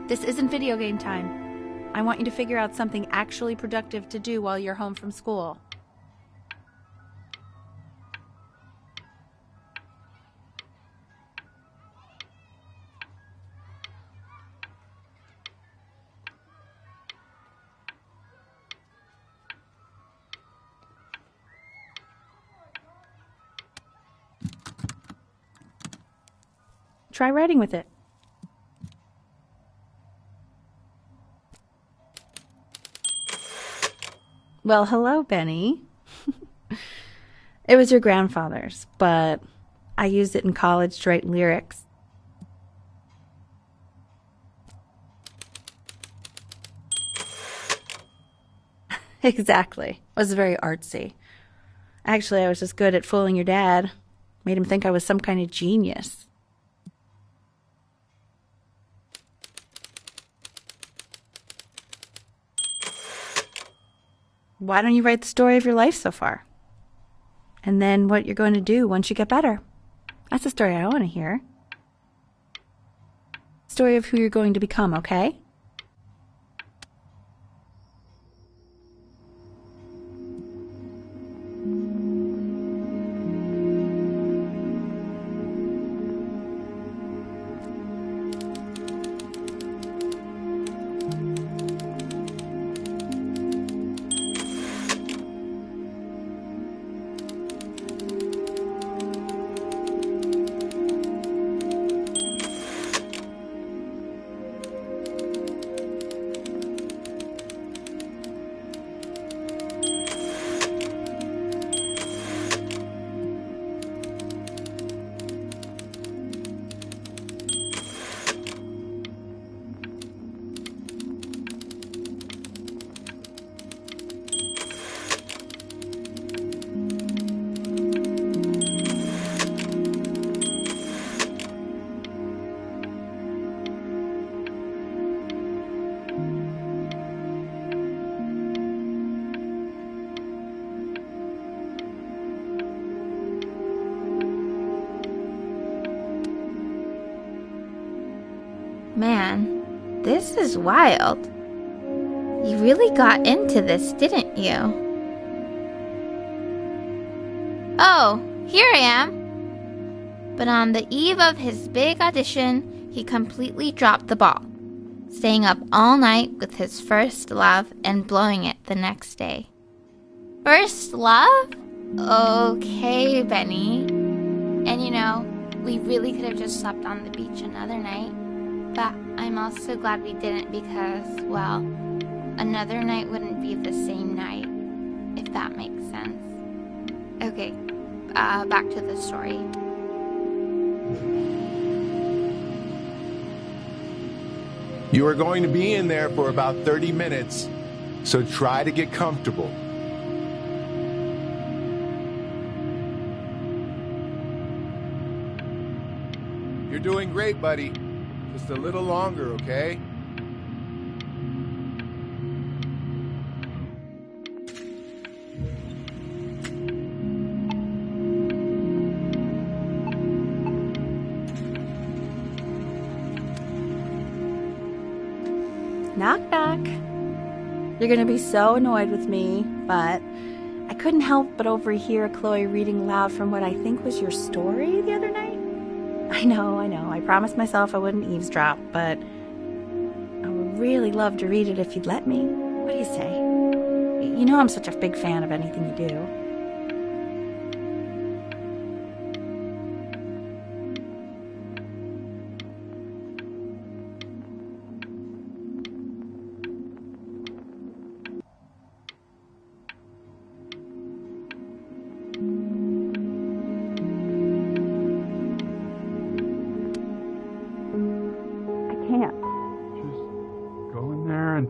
This isn't video game time. I want you to figure out something actually productive to do while you're home from school. Try writing with it. Well, hello, Benny. It was your grandfather's, but I used it in college to write lyrics. Exactly. It was very artsy. Actually, I was just good at fooling your dad. Made him think I was some kind of genius. Why don't you write the story of your life so far? And then what you're going to do once you get better. That's the story I want to hear. Story of who you're going to become, okay? Man, this is wild. You really got into this, didn't you? Oh, here I am. But on the eve of his big audition, he completely dropped the ball, staying up all night with his first love and blowing it the next day. First love? Okay, Benny. And you know, we really could have just slept on the beach another night. But I'm also glad we didn't because, well, another night wouldn't be the same night, if that makes sense. Okay, back to the story. You are going to be in there for about 30 minutes. So try to get comfortable. You're doing great, buddy. Just a little longer, okay? Knock, knock. You're gonna be so annoyed with me, but I couldn't help but overhear Chloe reading loud from what I think was your story the other night. I know. I promised myself I wouldn't eavesdrop, but I would really love to read it if you'd let me. What do you say? You know I'm such a big fan of anything you do.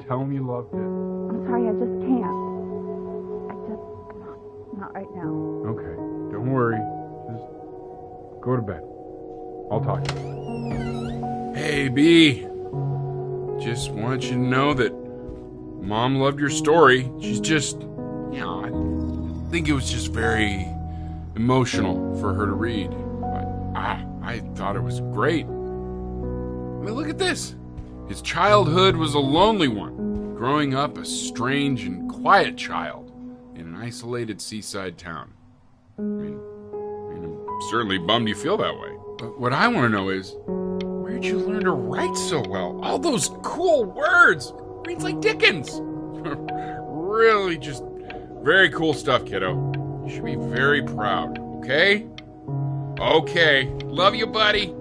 Tell him you loved it. I'm sorry, I just can't. Not right now. Okay, don't worry. Just go to bed. I'll talk to you. Hey, B. Just want you to know that Mom loved your story. She's just, I think it was just very emotional for her to read. But I thought it was great. I mean, look at this. His childhood was a lonely one, growing up a strange and quiet child in an isolated seaside town. I mean, I'm certainly bummed you feel that way. But what I want to know is, where'd you learn to write so well? All those cool words! Reads like Dickens! Really just very cool stuff, kiddo. You should be very proud, okay? Okay. Love you, buddy.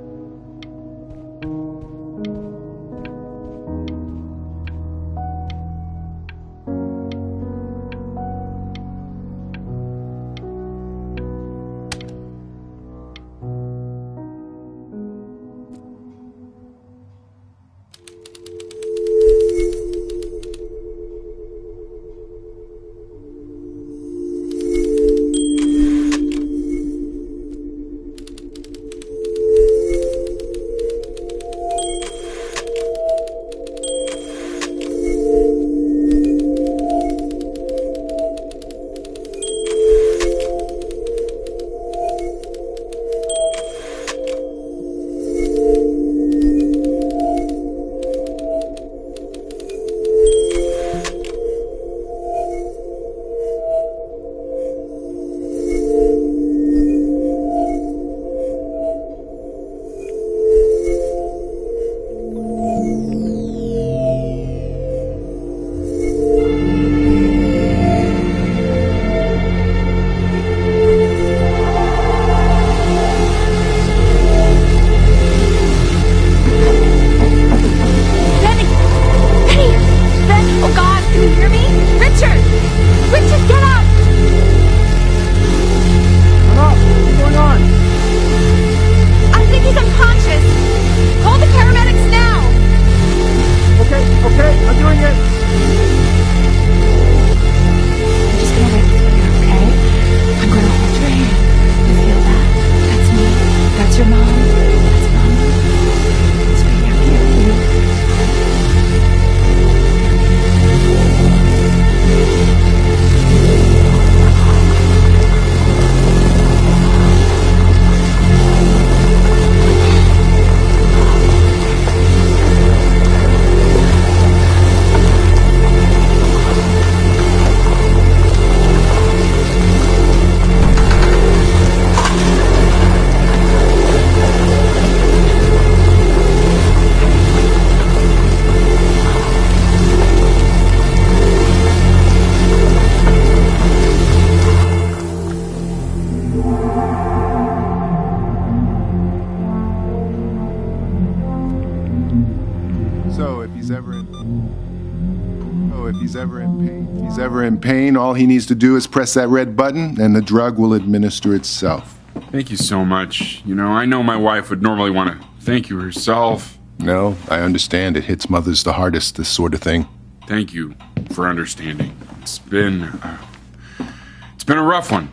if he's ever in pain. If he's ever in pain, all he needs to do is press that red button and the drug will administer itself. Thank you so much. You know, I know my wife would normally want to thank you herself. No, I understand. It hits mothers the hardest, this sort of thing. Thank you. for understanding. It's been a rough one.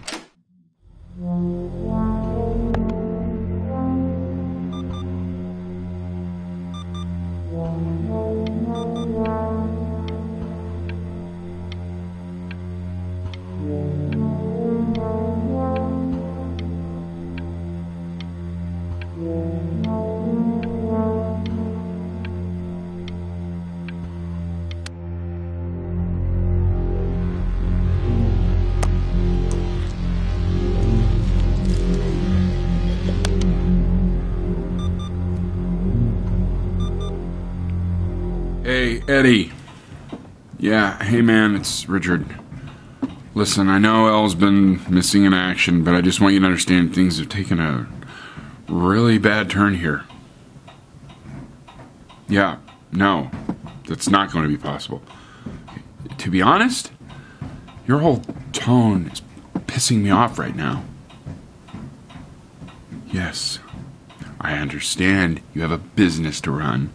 Hey, Eddie. Yeah, hey man, it's Richard. Listen, I know Elle's been missing in action, but I just want you to understand things have taken a really bad turn here. Yeah, no, that's not going to be possible. To be honest, your whole tone is pissing me off right now. Yes, I understand you have a business to run.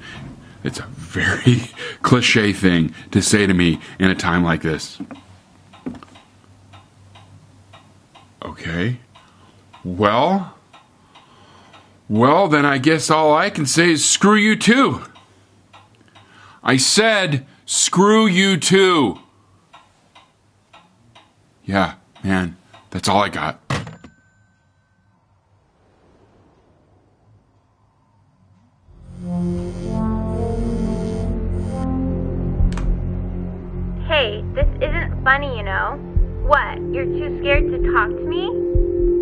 It's a very cliche thing to say to me in a time like this. Okay. Well, then I guess all I can say is screw you too. I said screw you too. Yeah, man, that's all I got. Hey, this isn't funny, you know. What, you're too scared to talk to me?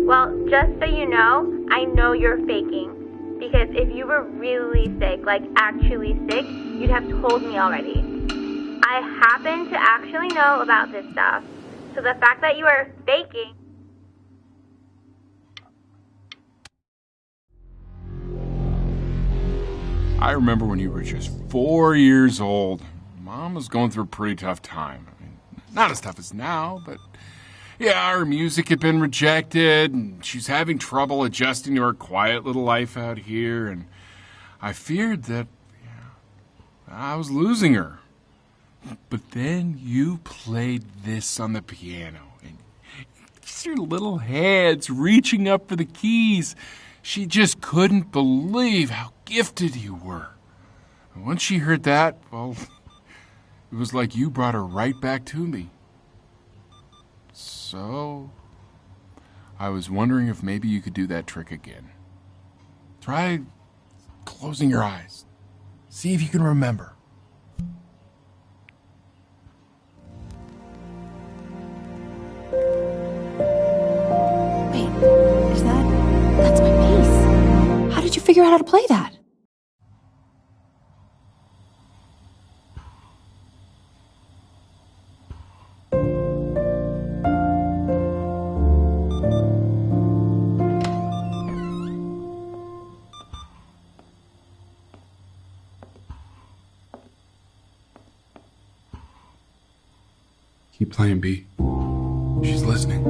Well, just so you know, I know you're faking. Because if you were really sick, like actually sick, you'd have told me already. I happen to actually know about this stuff. So the fact that you are faking... I remember when you were just 4 years old. Mom was going through a pretty tough time. I mean, not as tough as now, but yeah, her music had been rejected, and she's having trouble adjusting to her quiet little life out here, and I feared that I was losing her. But then you played this on the piano, and just your little hands reaching up for the keys. She just couldn't believe how gifted you were. And once she heard that, well, it was like you brought her right back to me. So, I was wondering if maybe you could do that trick again. Try closing your eyes. See if you can remember. Wait, that's my bass. How did you figure out how to play that? Keep playing, B. She's listening.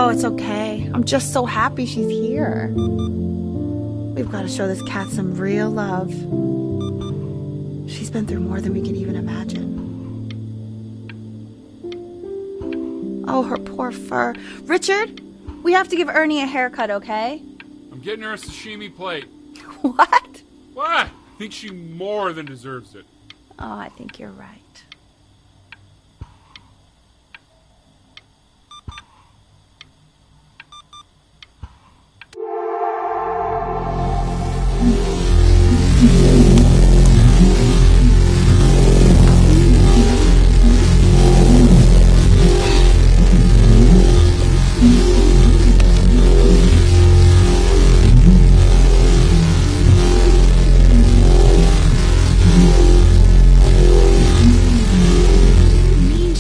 Oh, it's okay. I'm just so happy she's here. We've got to show this cat some real love. She's been through more than we can even imagine. Oh, her poor fur. Richard, we have to give Ernie a haircut, okay? I'm getting her a sashimi plate. What? What? I think she more than deserves it. Oh, I think you're right.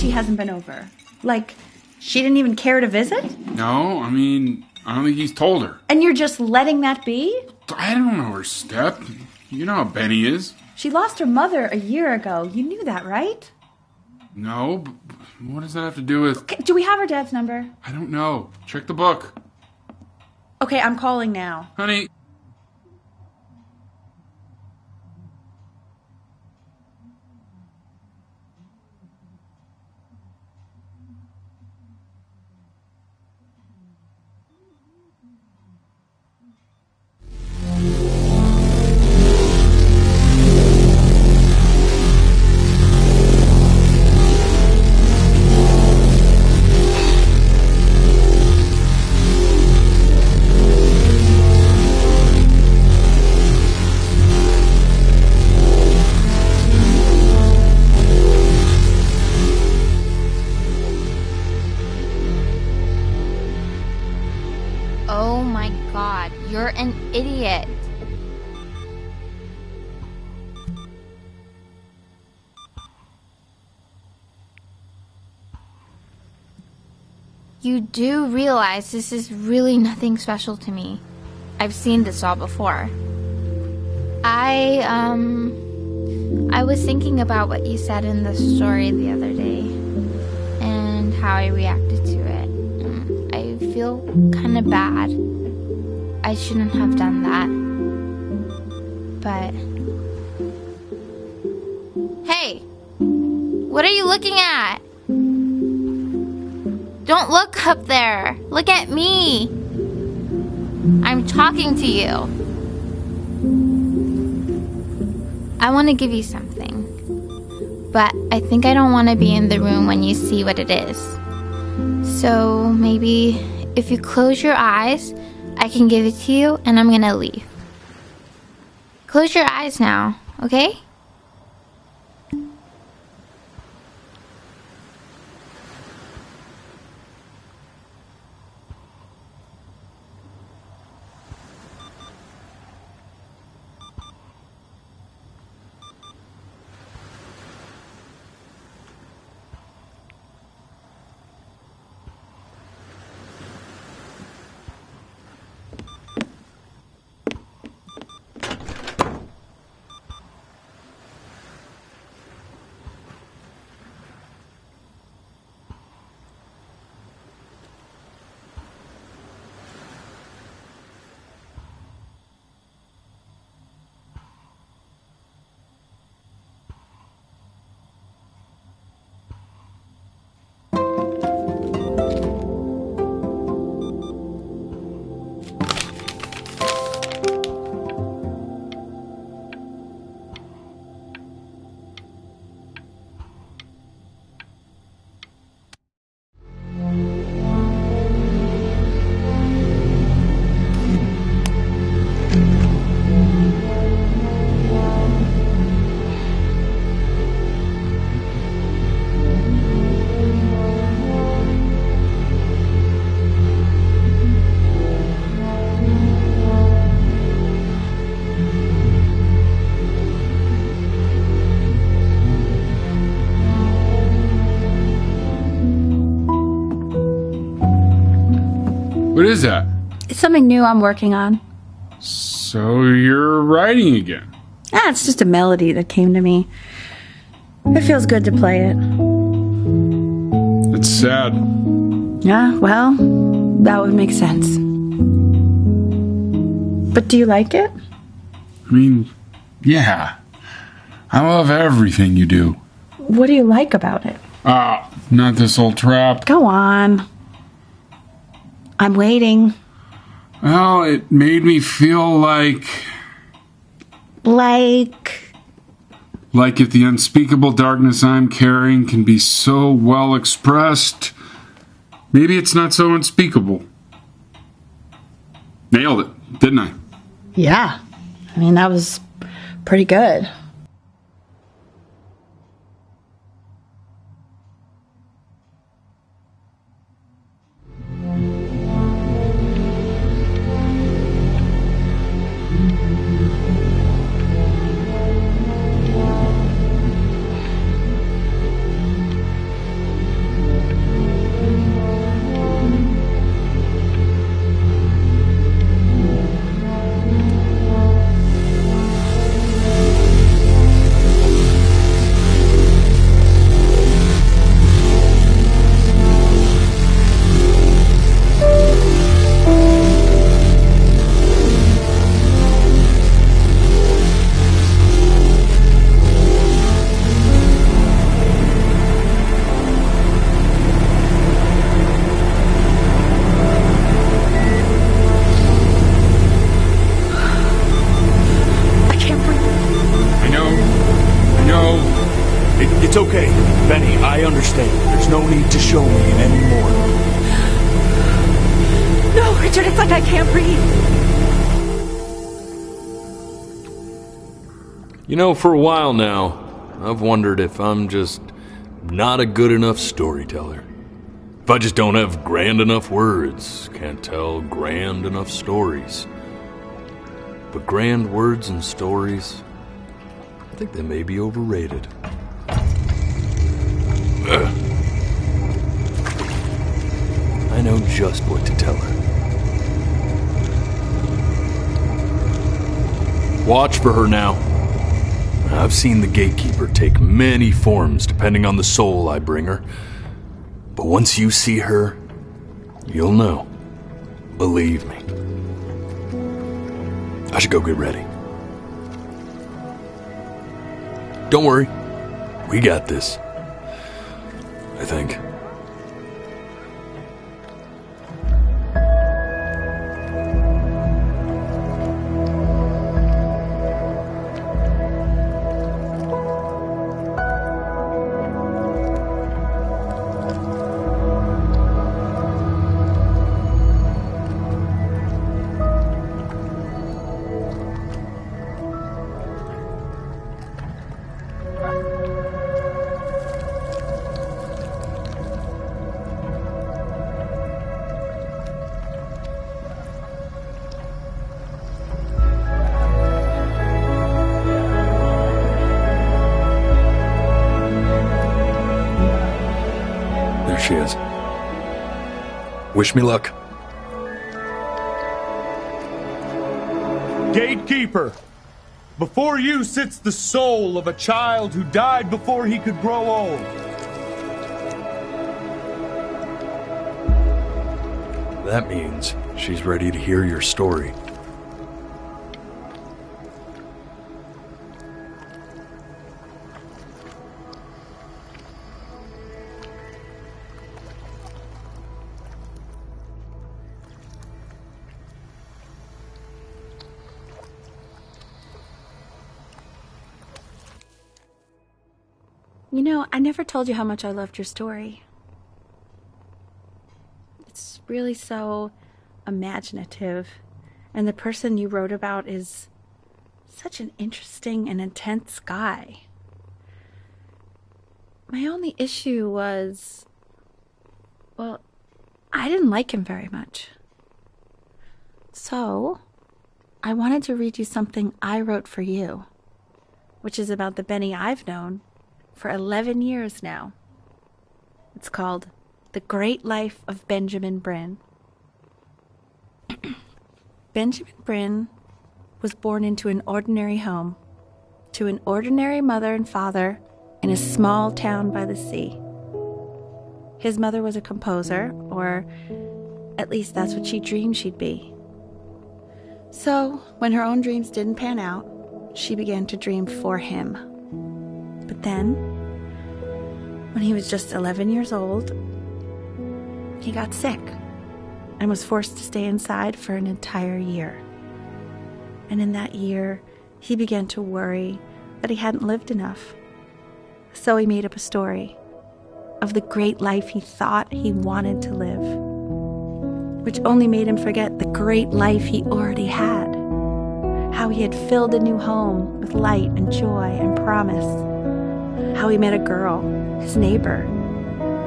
Hasn't been over. Like, she didn't even care to visit? No, I mean, I don't think he's told her. And you're just letting that be? I don't know her step. You know how Benny is. She lost her mother a year ago. You knew that, right? No, but what does that have to do with... Okay, do we have her dad's number? I don't know. Check the book. Okay, I'm calling now. Honey... Oh my god, you're an idiot. You do realize this is really nothing special to me. I've seen this all before. I was thinking about what you said in the story the other day and how I reacted to it. I feel kind of bad. I shouldn't have done that. But... Hey! What are you looking at? Don't look up there. Look at me. I'm talking to you. I want to give you something. But I think I don't want to be in the room when you see what it is. So maybe if you close your eyes, I can give it to you and I'm gonna leave. Close your eyes now, okay? What is that? It's something new I'm working on. So you're writing again? It's just a melody that came to me. It feels good to play it. It's sad. Yeah, well, That would make sense. But do you like it? I mean, yeah. I love everything you do. What do you like about it? Not this old trap. Go on. I'm waiting. Well, it made me feel like if the unspeakable darkness I'm carrying can be so well expressed, maybe it's not so unspeakable. Nailed it, didn't I? Yeah. I mean, that was pretty good. It's okay, Benny, I understand. There's no need to show me anymore. No, Richard, it's like I can't breathe. You know, for a while now, I've wondered if I'm just not a good enough storyteller. If I just don't have grand enough words, can't tell grand enough stories. But grand words and stories, I think they may be overrated. I know just what to tell her. Watch for her now. I've seen the gatekeeper take many forms depending on the soul I bring her. But once you see her, you'll know. Believe me. I should go get ready. Don't worry. We got this. I think. She is. Wish me luck. Gatekeeper, before you sits the soul of a child who died before he could grow old. That means she's ready to hear your story. You know, I never told you how much I loved your story. It's really so imaginative, and the person you wrote about is such an interesting and intense guy. My only issue was, well, I didn't like him very much. So, I wanted to read you something I wrote for you, which is about the Benny I've known for 11 years now. It's called The Great Life of Benjamin Brin. Benjamin Brin was born into an ordinary home, to an ordinary mother and father in a small town by the sea. His mother was a composer, or At least that's what she dreamed she'd be. So, when her own dreams didn't pan out, she began to dream for him. But then, when he was just 11 years old, he got sick and was forced to stay inside for an entire year. And in that year, he began to worry that he hadn't lived enough. So he made up a story of the great life he thought he wanted to live, which only made him forget the great life he already had. How he had filled a new home with light and joy and promise. How he met a girl, his neighbor,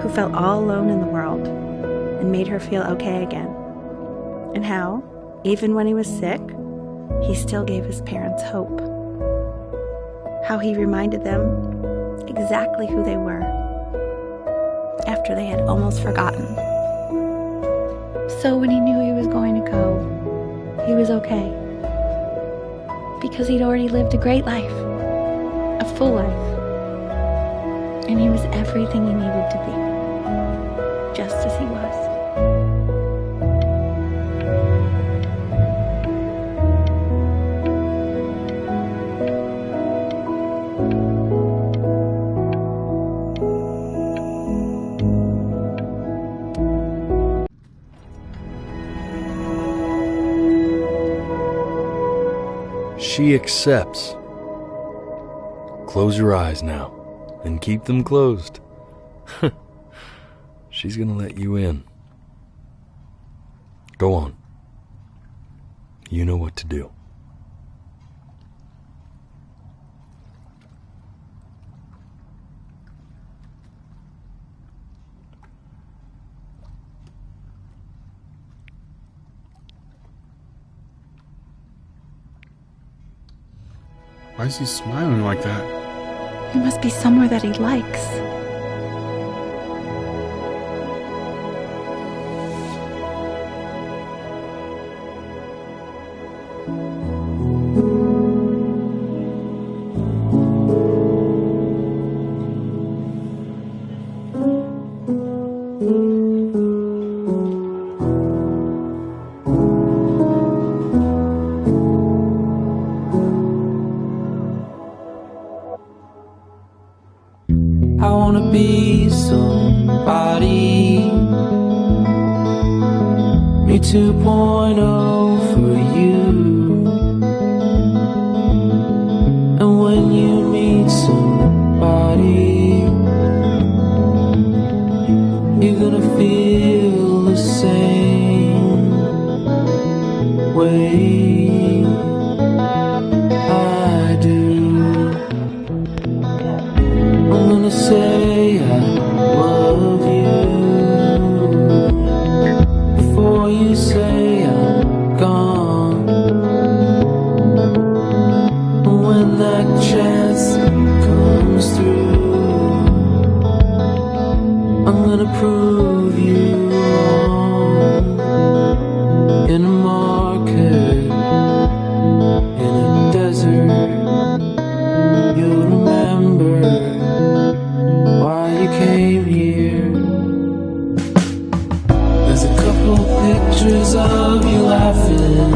who felt all alone in the world and made her feel okay again. And how, even when he was sick, he still gave his parents hope. How he reminded them exactly who they were after they had almost forgotten. So when he knew he was going to go, he was okay. Because he'd already lived a great life, a full life. And he was everything he needed to be, just as he was. She accepts. Close your eyes now, and keep them closed. She's gonna let you in. Go on. You know what to do. Why is he smiling like that? He must be somewhere that he likes. I wanna be somebody. Me 2.0 for you. And when you meet somebody, you're gonna feel the same way I do. I'm gonna say I love you before you say I'm gone. And when that chance comes through, I'm gonna prove you wrong. In a market, in a desert, you'll remember why you came here. There's a couple pictures of you laughing,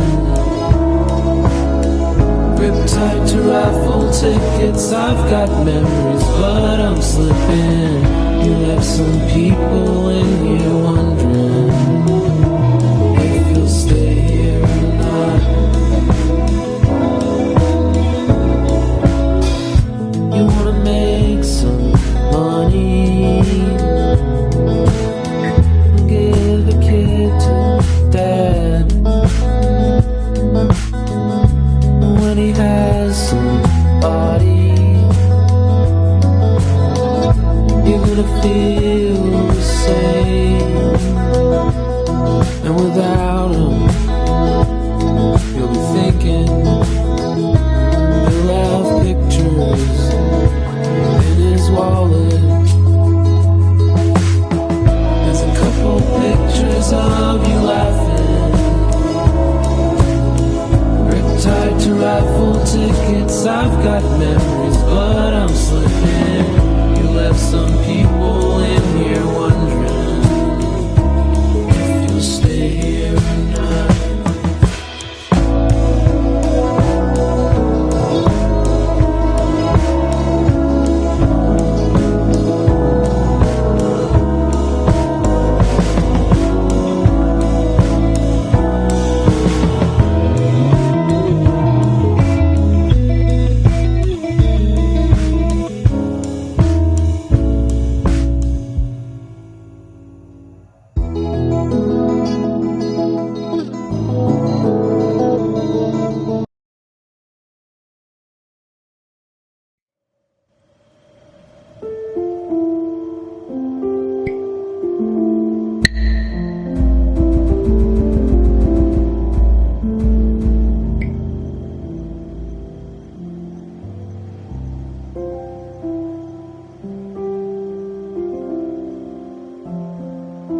gripped tight to raffle tickets. I've got memories, but I'm slipping. You left some people in here one